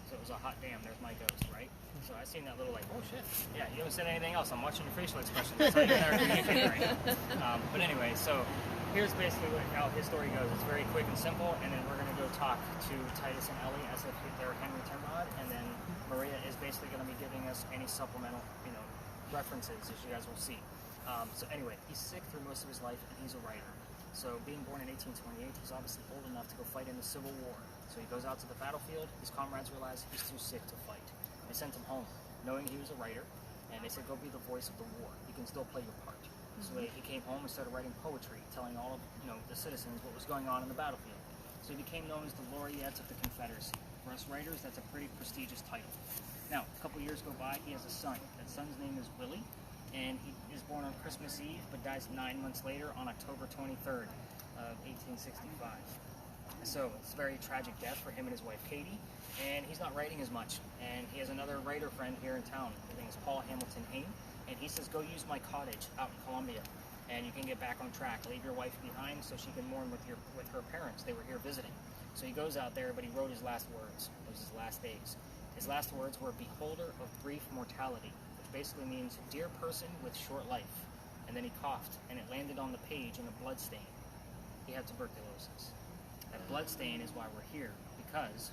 S1: So it was a hot damn, there's my ghost, right? So I seen that little like, oh shit. Yeah, you haven't said anything else. I'm watching your facial expressions. That's how you know they're communicating right now. But anyway, so here's basically how his story goes. It's very quick and simple, and then we're going to go talk to Titus and Ellie as if they're Henry Timrod, and then Maria is basically going to be giving us any supplemental, references, as you guys will see. So anyway, he's sick through most of his life, and he's a writer. So being born in 1828, he's obviously old enough to go fight in the Civil War. So he goes out to the battlefield. His comrades realize he's too sick to fight. They sent him home, knowing he was a writer, and they said, go be the voice of the war. You can still play your part. So he came home and started writing poetry, telling all of the citizens what was going on in the battlefield. So he became known as the laureate of the Confederacy. For us writers, that's a pretty prestigious title. Now, a couple years go by, he has a son. That son's name is Willie, and he is born on Christmas Eve, but dies 9 months later on October 23rd of 1865. So it's a very tragic death for him and his wife Katie, and he's not writing as much. And he has another writer friend here in town. His name is Paul Hamilton Hayne, and he says, go use my cottage out in Columbia, and you can get back on track. Leave your wife behind so she can mourn with her parents. They were here visiting. So he goes out there, but he wrote his last words. It was his last days. His last words were, beholder of brief mortality, which basically means, dear person with short life, and then he coughed, and it landed on the page in a blood stain. He had tuberculosis. That blood stain is why we're here, because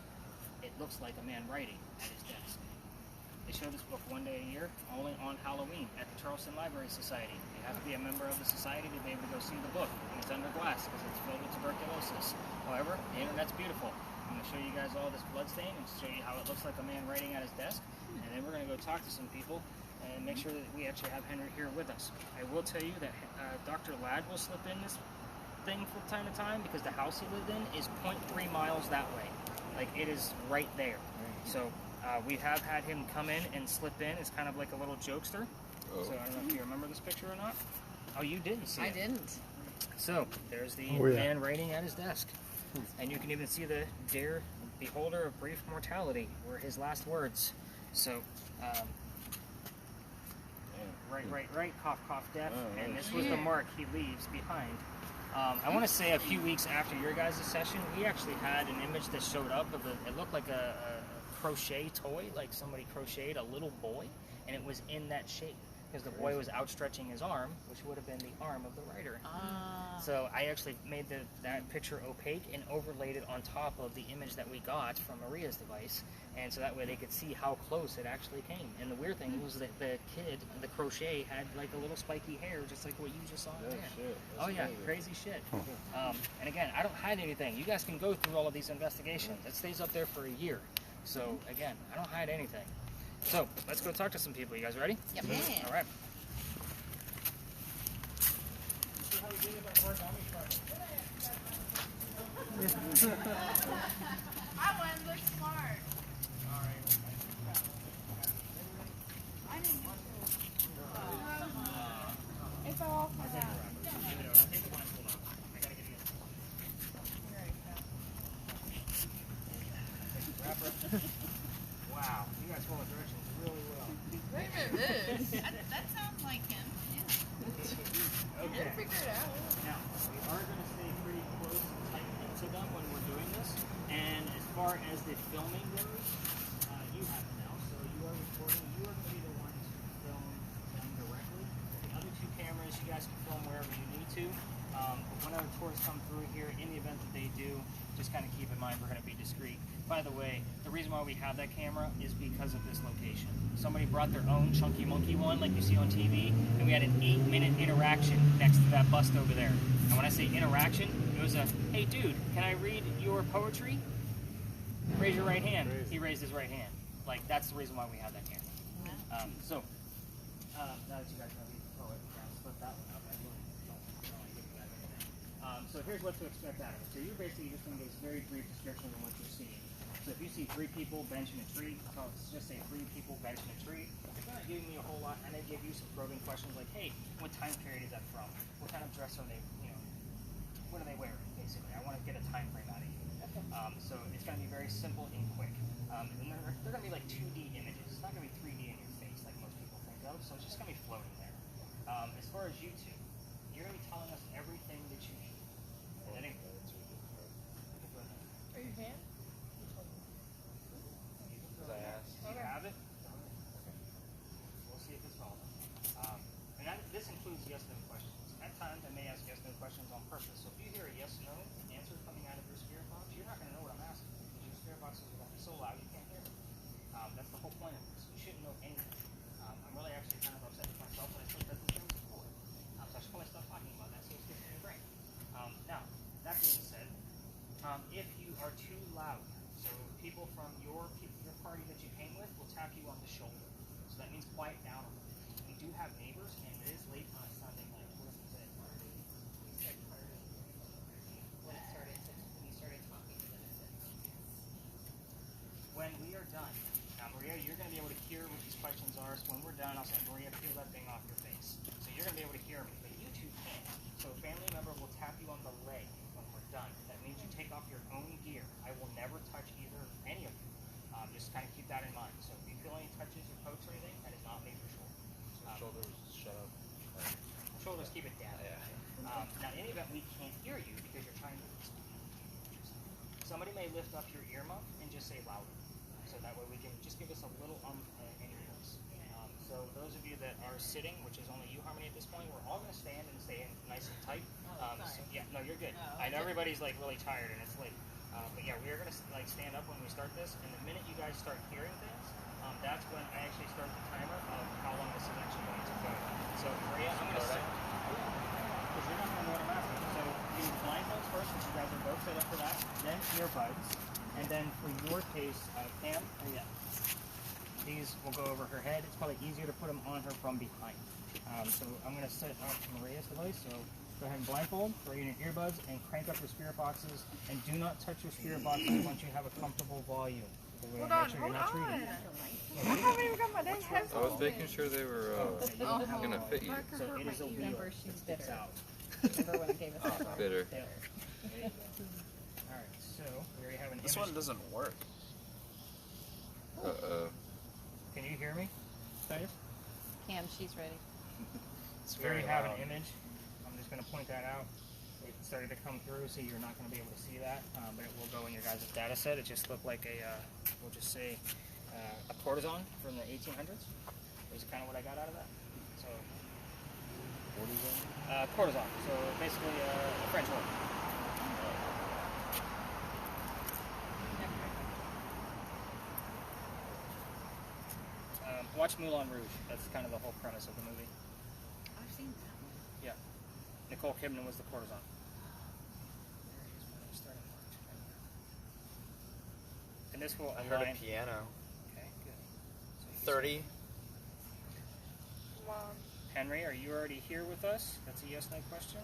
S1: it looks like a man writing at his desk. They show this book one day a year, only on Halloween, at the Charleston Library Society. You have to be a member of the society to be able to go see the book, and it's under glass because it's filled with tuberculosis. However, the internet's beautiful. I'm going to show you guys all this blood stain and show you how it looks like a man writing at his desk, and then we're going to go talk to some people and make sure that we actually have Henry here with us. I will tell you that Dr. Ladd will slip in this thing from time to time because the house he lived in is 0.3 miles that way. Like, it is right there. So we have had him come in and slip in. It's kind of like a little jokester. Oh. So I don't know if you remember this picture or not. Oh, you didn't see it.
S10: I didn't.
S1: So there's the man writing at his desk. And you can even see the dear beholder of brief mortality were his last words. So, right, cough, cough, death. And this was the mark he leaves behind. I want to say a few weeks after your guys' session, we actually had an image that showed up of it looked like a crochet toy, like somebody crocheted a little boy, and it was in that shape because the boy was outstretching his arm, which would have been the arm of the writer. So I actually made that picture opaque and overlaid it on top of the image that we got from Maria's device, and so that way they could see how close it actually came. And the weird thing was that the kid, the crochet, had like a little spiky hair, just like what you just saw there. Oh yeah, crazy shit. And again, I don't hide anything. You guys can go through all of these investigations. It stays up there for a year. So again, I don't hide anything. So let's go talk to some people. You guys ready?
S10: Yep.
S1: All right. See how we did it at work.
S4: I wouldn't look smart.
S1: All right.
S4: I didn't know. It's all for that.
S1: Wow, you guys follow directions really well.
S4: Wait a minute, that sounds like him. Yeah.
S1: Okay.
S4: We'll figure it out.
S1: Now, we are going to stay pretty close and tight into them when we're doing this. And as far as the filming goes, you have it now. So you are recording. You are going to be the one to film them directly. The other two cameras, you guys can film wherever you need to. But whenever tourists come through here, in the event that they do, just kind of keep in mind we're going to be discreet. By the way, the reason why we have that camera is because of this location. Somebody brought their own chunky monkey one like you see on TV, and we had an 8-minute interaction next to that bust over there. And when I say interaction, it was a, hey dude, can I read your poetry? Raise your right hand. He raised his right hand. Like, that's the reason why we have that camera. Now that you guys know he's a poet, split that one up. I really don't give you guys anything. So here's what to expect out of it. So you're basically just going to get a very brief description of what you're seeing. So if you see 3 people benching a tree, so let's just say 3 people benching a tree, it's not giving me a whole lot, and they give you some probing questions like, hey, what time period is that from? What kind of dress are they, what are they wearing, basically? I want to get a time frame out of you. So it's going to be very simple and quick. And they're going to be like 2D images. It's not going to be 3D in your face like most people think of, so it's just going to be floating there. As far as you two, you're going to be telling us everything that you need. And then
S4: Are you hand?
S9: I asked.
S1: Do you have it? Okay. We'll see if it's relevant. This includes yes/no questions. At times, I may ask yes/no questions on purpose. So if you hear a yes/no answer coming out of your spirit box, you're not going to know what I'm asking because your spirit box is going to be so loud you can't hear it. That's the whole point of this. You shouldn't know anything. I'm really actually kind of upset with myself that I still got this thing before. So I should probably stop talking about that so it's getting in your brain. Now, that being said, if you are too loud, so people from your party that you came with will tap you on the shoulder. So that means quiet down a little bit. We do have neighbors, and it is late on a Sunday night. What is it?
S3: We said party. When it started, when you started talking, and then it said
S1: When we are done, now Maria, you're going to be able to hear what these questions are. So when we're done, I'll say, Maria, peel that thing off your face. So you're going to be able to hear me, but you two can't. So a family member will tap you on the leg when we're done. That means you take off your own gear. I will never touch any of you. Just kind of keep that in mind. So if you feel any touches or pokes or anything, that is not me for sure.
S9: Shoulders, shut up.
S1: Shoulders, keep it down.
S9: Yeah.
S1: Now, in any event, we can't hear you because you're trying to. Somebody may lift up your ear muff and just say louder. So that way we can just give us a little in your voice. So those of you that are sitting, which is only you, Harmony, at this point, we're all going to stand and stay nice and tight. So, yeah, no, you're good. I know everybody's like really tired and it's late. But yeah, we are going to like stand up when we start this, and the minute you guys start hearing things, that's when I actually start the timer of how long this is actually going to go. So, Maria, I'm going to sit. Because you're not going to know what I'm asking. So, do blindfolds first, because you guys are both set up for that. Then earbuds. And then for your case, Pam, these will go over her head. It's probably easier to put them on her from behind. So I'm going to set up Maria's device. So go ahead and blindfold, throw in your earbuds, and crank up your spirit boxes. And do not touch your spirit boxes once you have a comfortable volume.
S4: Hold on, hold on. I haven't even got my dang headphones.
S9: I was making sure they were going to fit you.
S1: So it is a wheel.
S10: Remember, she's
S1: It sticks
S10: bitter.
S1: out.
S10: Remember when it gave us that
S9: Bitter.
S1: There you go. Alright, so we already have an
S12: This
S1: image.
S12: one doesn't work.
S9: Uh-oh.
S1: Can you hear me, Titus?
S10: Cam, she's ready.
S12: It's
S1: We already
S12: very
S1: have
S12: loud.
S1: an image. I'm just going to point that out. It started to come through, so you're not going to be able to see that, but it will go in your guys' data set. It just looked like we'll just say, a courtesan from the 1800s. Is kind of what I got out of that. So, courtesan. So basically a French word. Watch Moulin Rouge. That's kind of the whole premise of the movie.
S3: I've seen that one.
S1: Yeah. Nicole Kidman was the courtesan. And this will
S12: I heard
S1: align.
S12: a piano.
S1: Okay, good. So
S12: 30.
S4: Mom.
S1: Henry, are you already here with us? That's a yes/no question.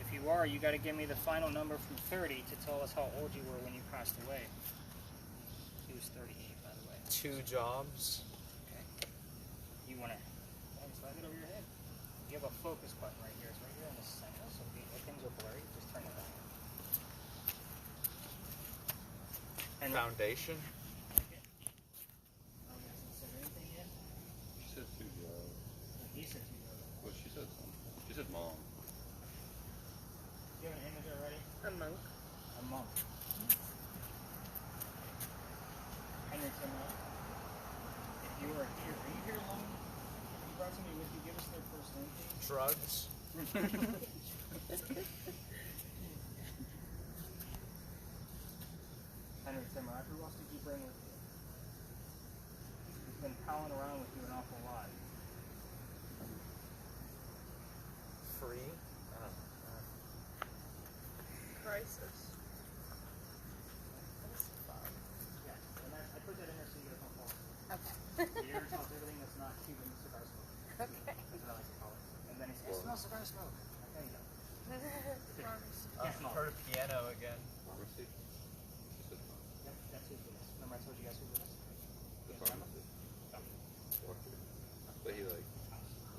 S1: If you are, you got to give me the final number from 30 to tell us how old you were when you passed away. He was 38, by the way.
S12: 2 jobs.
S1: Okay. You want to slide it over your head. You have a focus button right here. It's right here in the center. So if things are blurry, just turn it on. And
S12: Foundation.
S1: Okay. Oh, he hasn't said anything yet?
S9: She said 2 jobs.
S1: He said 2 jobs.
S9: Well, she said something. She said mom.
S1: Do you have an image already?
S4: A monk.
S1: A monk. Henry Timrod. If you are here alone? If you brought somebody with you, give us their first name, please.
S12: Drugs.
S1: Henry Timrod, who else did you bring with you? He's been palling around with you an awful lot.
S12: Free.
S4: Crisis.
S1: Yeah, and I put that in there so you guys don't fall asleep.
S10: Okay.
S1: You're tells everything that's not Cuban cigar smoke.
S10: Okay.
S1: That's what I like to call it. And then he says, it smells cigar smoke. There you go.
S12: I've heard a piano again.
S9: Pharmacy? She said mom.
S1: Yep, that's who's with us. Remember I told you guys who was with us?
S9: The pharmacist. Doctor. But he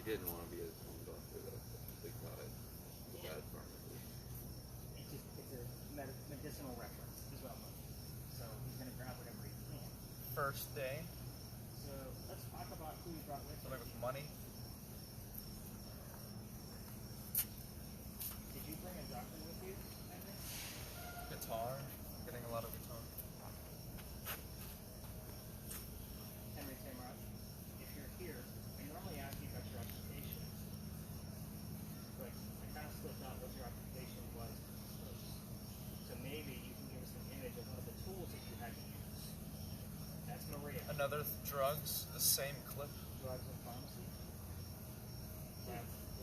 S9: didn't want to be his own doctor, though. They thought it was a bad pharmacist.
S1: It's a medicinal reference is what I'm looking for. So he's going to grab whatever he can.
S12: First day.
S1: So let's talk about who you brought with you.
S12: Something with money.
S1: Did you bring a doctor with you, Henry?
S12: Guitar. Getting a lot of guitar.
S1: Henry Timrod, if you're here, I normally ask you about your occupation. But I kind of slipped out what your occupation was first. So maybe you can give us an image of one of the tools that you had to use. That's Maria.
S12: Another drugs. The same clip.
S1: Drugs and pharmacy.
S9: Yeah.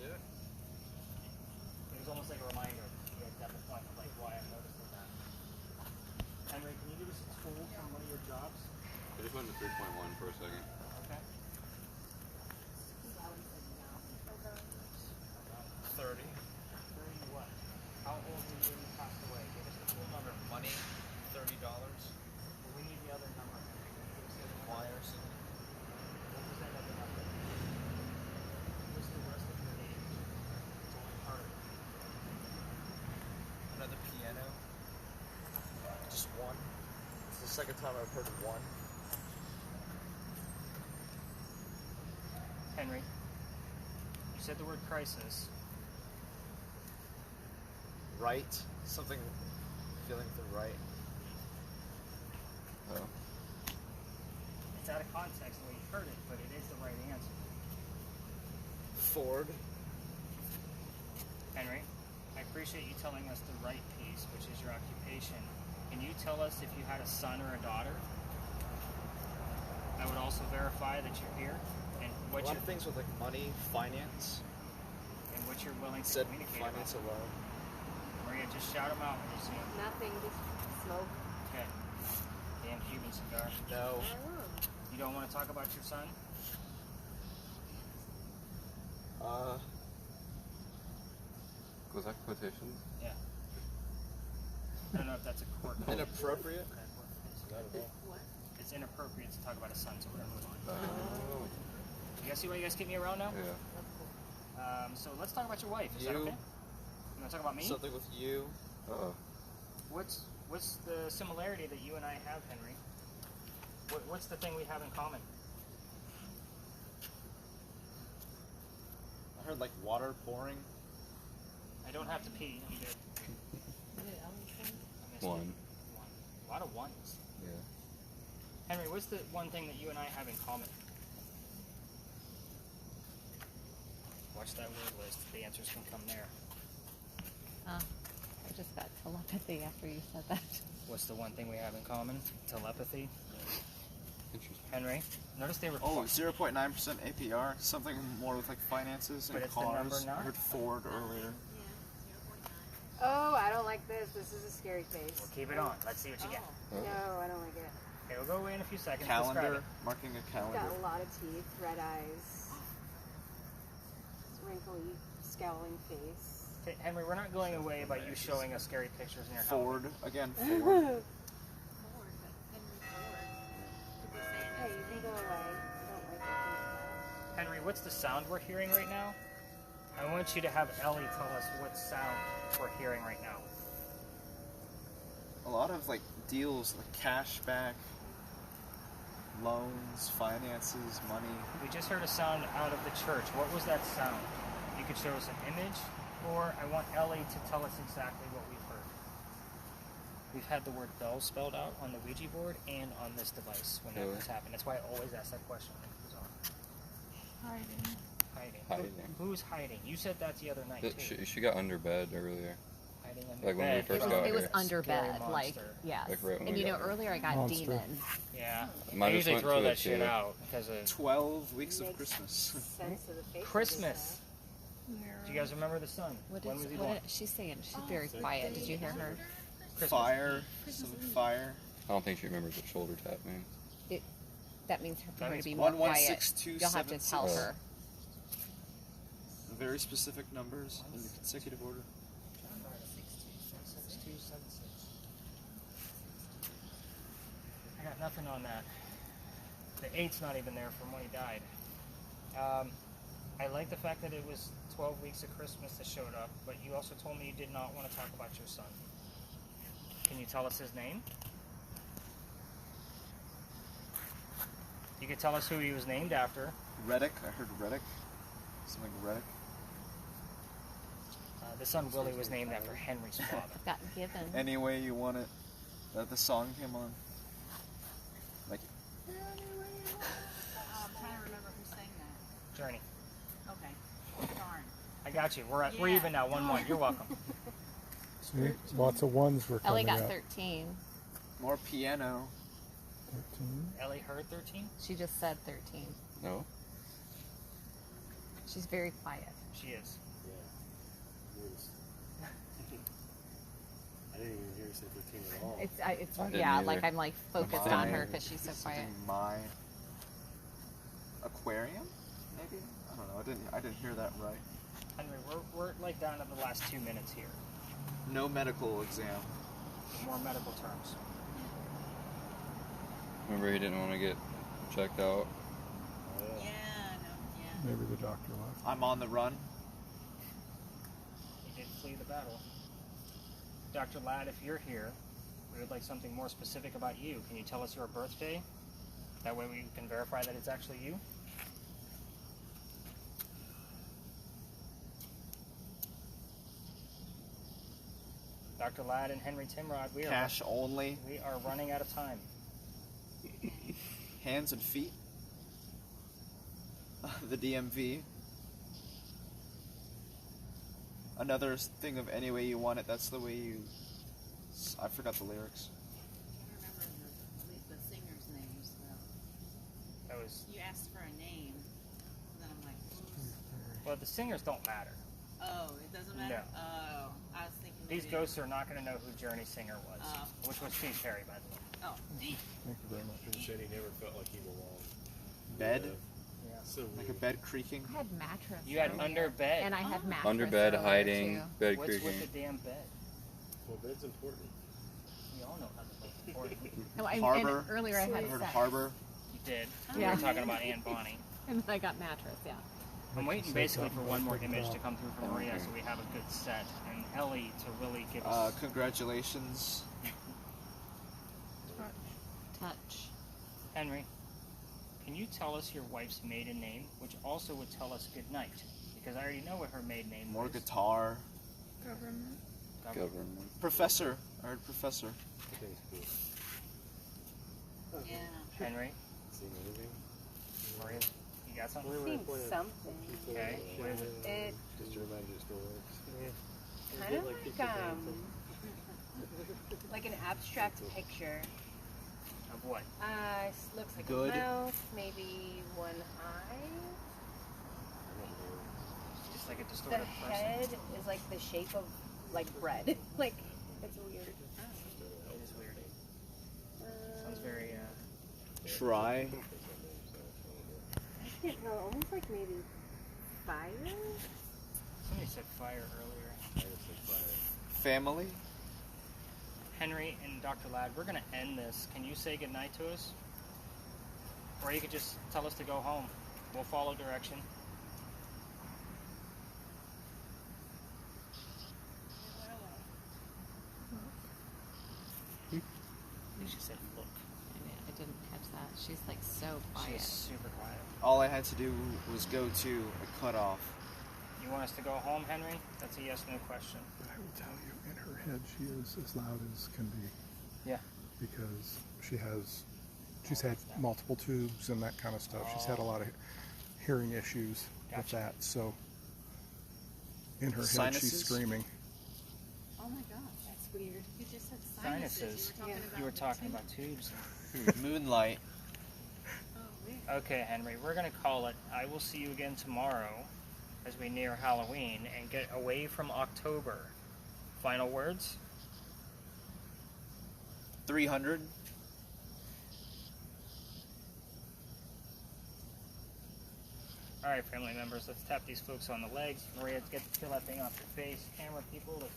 S1: It was almost like a reminder at the point of like why I'm noticing that. Henry, can you give us a tool from one of your jobs?
S9: I just went to 3.1 for a second.
S1: Okay.
S12: 30.
S1: 30 what? How old were you when you passed away? Give us the tool number.
S12: Money. $30.
S1: Well, we need the other number, Henry. Can you give us the other number?
S12: Wires.
S1: What was that other number? What's the rest of your age? It's only part of it.
S12: Another piano. Just one. It's the second time I've heard one.
S1: Henry, you said the word crisis.
S12: Right. Something. Feeling the right.
S9: Oh.
S1: It's out of context the way you heard it, but it is the right answer.
S12: Ford.
S1: Henry, I appreciate you telling us the right piece, which is your occupation. Can you tell us if you had a son or a daughter? I would also verify that you're here and what
S12: A lot
S1: you're,
S12: of things with like money, finance.
S1: and what you're willing to
S12: Said
S1: communicate
S12: finance
S1: about.
S12: alone.
S1: Maria, just shout them out when you see them.
S7: Nothing, just smoke.
S1: Okay. Damn Cuban cigar.
S12: No.
S1: You don't want to talk about your son?
S9: Was that quotations?
S1: Yeah. I don't know if that's a court.
S12: Inappropriate?
S3: What?
S1: It's inappropriate to talk about a son, so we're gonna move on. You guys see why you guys keep me around now?
S9: Yeah.
S1: So let's talk about your wife. Is that
S12: You.
S1: okay? You want to talk about me?
S12: Something with you.
S1: What's the similarity that you and I have, Henry? What's the thing we have in common?
S12: I heard like water pouring.
S1: I don't have to pee. I'm good. I missed
S9: One.
S1: it. One. A lot of ones.
S9: Yeah.
S1: Henry, what's the one thing that you and I have in common? Watch that word list. The answers can come there.
S10: I just got telepathy after you said that.
S1: What's the one thing we have in common? Telepathy.
S9: Interesting.
S1: Henry, notice they were.
S12: Oh, 0.9% APR. Something more with like finances and
S1: But it's the
S12: cars.
S1: number nine.
S12: I heard Ford earlier.
S7: Oh, I don't like this. This is a scary face.
S1: Well, keep it on. Let's see what you get.
S7: No, I don't like it.
S1: Okay, we'll go away in a few seconds. Describe
S12: Calendar.
S1: it.
S12: Marking a
S7: It's
S12: calendar.
S7: got a lot of teeth, red eyes, wrinkly, scowling face.
S1: Okay, Henry, we're not going away by you showing us scary pictures in your house.
S12: Ford. Again, Ford.
S3: Ford, but Henry Ford.
S7: Hey, you can go away. I don't like it.
S1: Henry, what's the sound we're hearing right now? I want you to have Ellie tell us what sound we're hearing right now.
S12: A lot of like deals, like cash back, loans, finances, money.
S1: We just heard a sound out of the church. What was that sound? You could show us an image, or I want Ellie to tell us exactly what we've heard. We've had the word bell spelled out on the Ouija board and on this device when that was happening. That's why I always ask that question when it goes on.
S8: Hiding.
S1: Hiding. Who's hiding? You said that the other night, too.
S9: She got under bed earlier.
S1: Hiding under
S9: Like when
S1: bed.
S9: we first got
S10: It was
S9: here.
S10: under
S1: Scary
S10: bed, like,
S1: monster.
S10: yes.
S9: Like right when
S10: And
S9: we
S10: you know,
S9: got here.
S10: earlier I got
S6: Monster.
S10: demon.
S1: Yeah.
S9: Might
S1: I
S9: have
S1: usually
S9: went
S1: throw
S9: to
S1: that
S9: it,
S1: shit
S9: too.
S1: out because of
S12: 12 weeks of
S7: Makes
S12: Christmas.
S7: sense of the face.
S1: Christmas. Do you guys remember the sun?
S10: What
S1: When
S10: is,
S1: was he
S10: what
S1: born?
S10: is, she's saying? She's very quiet. Did you hear her?
S1: Christmas.
S12: Fire. Some fire.
S9: I don't think she remembers what shoulder tap means.
S10: That means for
S1: That
S10: her to
S1: means
S10: be more quiet.
S12: 116276.
S10: You'll have to tell her.
S12: Very specific numbers in consecutive order.
S1: 6276. I got nothing on that. The 8's not even there from when he died. I like the fact that it was 12 weeks of Christmas that showed up, but you also told me you did not want to talk about your son. Can you tell us his name? You could tell us who he was named after.
S12: Reddick. I heard Reddick. Something Reddick.
S1: The son Willie was named after Henry's father.
S10: Got given.
S12: Any way you want it. The song came on. Like,
S4: I'm trying to remember who sang that.
S1: Journey.
S4: Okay. Darn.
S1: I got you. We're
S4: Yeah.
S1: even now. 1-1. You're welcome.
S6: See, lots of ones were
S10: Ellie
S6: coming
S10: got
S6: up.
S10: 13.
S12: more piano.
S6: 13.
S1: Ellie heard 13?
S10: She just said 13.
S9: No?
S10: She's very quiet.
S1: She is.
S5: Yeah. I didn't even hear you say 15 at all.
S10: It's
S9: I didn't
S10: yeah,
S9: either.
S10: like I'm like focused
S12: My-
S10: on her because she's so quiet.
S12: Something My aquarium, maybe. I don't know. I didn't hear that right.
S1: Henry, we're like down to the last 2 minutes here.
S12: No medical exam.
S1: More medical terms.
S9: Remember he didn't want to get checked out?
S4: Yeah, no, yeah.
S6: Maybe the doctor left.
S12: I'm on the run.
S1: He did flee the battle. Dr. Ladd, if you're here, we would like something more specific about you. Can you tell us your birthday? That way we can verify that it's actually you. Dr. Ladd and Henry Timrod, we
S12: Cash only.
S1: are running out of time.
S13: hands and feet. The DMV. Another thing of any way you want it, that's the way you... I forgot the lyrics.
S14: I don't remember the singers' names, though.
S1: That was.
S14: You asked for a name, and then I'm like, who's...
S1: Well, the singers don't matter.
S14: Oh, it doesn't matter?
S1: No.
S14: Oh, I was thinking
S1: These
S14: maybe...
S1: ghosts are not going to know who Journey's singer was,
S14: Oh.
S1: which was Steve Perry, by the way.
S14: Oh,
S6: Thank you very much.
S5: He said he never felt like he belonged.
S13: Bed?
S1: Yeah.
S5: So
S13: Like a
S5: weird.
S13: bed creaking?
S10: I had mattress.
S1: You had
S10: earlier.
S1: under bed.
S10: And I had mattress.
S9: Under bed,
S10: earlier,
S9: hiding,
S10: too.
S9: bed
S1: What's
S9: creaking.
S1: with the damn bed?
S5: Well, bed's important.
S1: We all know how the bed's important.
S10: Oh, and
S13: Harbor.
S10: earlier I
S13: I
S10: had
S13: heard
S10: sex.
S13: harbor.
S1: You did.
S10: Yeah.
S1: We were talking about Anne Bonny.
S10: And then I got mattress, yeah.
S1: I'm waiting
S6: Say
S1: basically for
S6: something
S1: one more
S6: about
S1: image
S6: the
S1: to come through from Maria so we have a good set. And Ellie to really give us...
S13: Congratulations.
S10: Touch.
S1: Henry, can you tell us your wife's maiden name, which also would tell us good night? Because I already know what her maiden name
S13: More
S1: was.
S13: guitar.
S4: Government.
S9: Government.
S13: Professor. I heard professor.
S5: I think it's cool.
S14: yeah.
S1: Henry,
S5: Seeing anything?
S1: Maria, you got something?
S7: I've seen something.
S1: Okay, what is it?
S7: It
S5: Just to remind you it still works.
S7: kind of like an abstract picture.
S1: Of what?
S7: Looks like
S13: Good.
S7: a mouth, maybe one eye.
S1: Just like a
S7: The
S1: distorted person.
S7: head is like the shape of like bread. Like it's weird.
S1: It is weird. Sounds very,
S13: Try.
S7: I can't know. Almost like maybe fire.
S1: Somebody said fire earlier.
S5: I just said fire.
S13: Family.
S1: Henry and Dr. Ladd, we're going to end this. Can you say goodnight to us? Or you could just tell us to go home. We'll follow direction. She said look.
S10: I didn't catch that. She's like so quiet.
S1: She's super quiet.
S13: All I had to do was go to a cutoff.
S1: You want us to go home, Henry? That's a yes/no question.
S6: I will tell you, in her head, she is as loud as can be.
S1: Yeah.
S6: Because she's had multiple tubes and that kind of stuff. She's had a lot of hearing issues with that. So in her head,
S13: Sinuses?
S6: she's screaming.
S14: Oh my gosh, that's weird. You just said sinuses.
S1: Sinuses.
S14: You were talking
S1: You were
S14: about
S1: talking about tubes.
S13: Moonlight.
S14: Oh, weird.
S1: Okay, Henry, we're going to call it. I will see you again tomorrow as we near Halloween and get away from October. Final words?
S13: 300.
S1: All right, family members, let's tap these folks on the legs. Maria, get to peel that thing off your face. Camera people, let's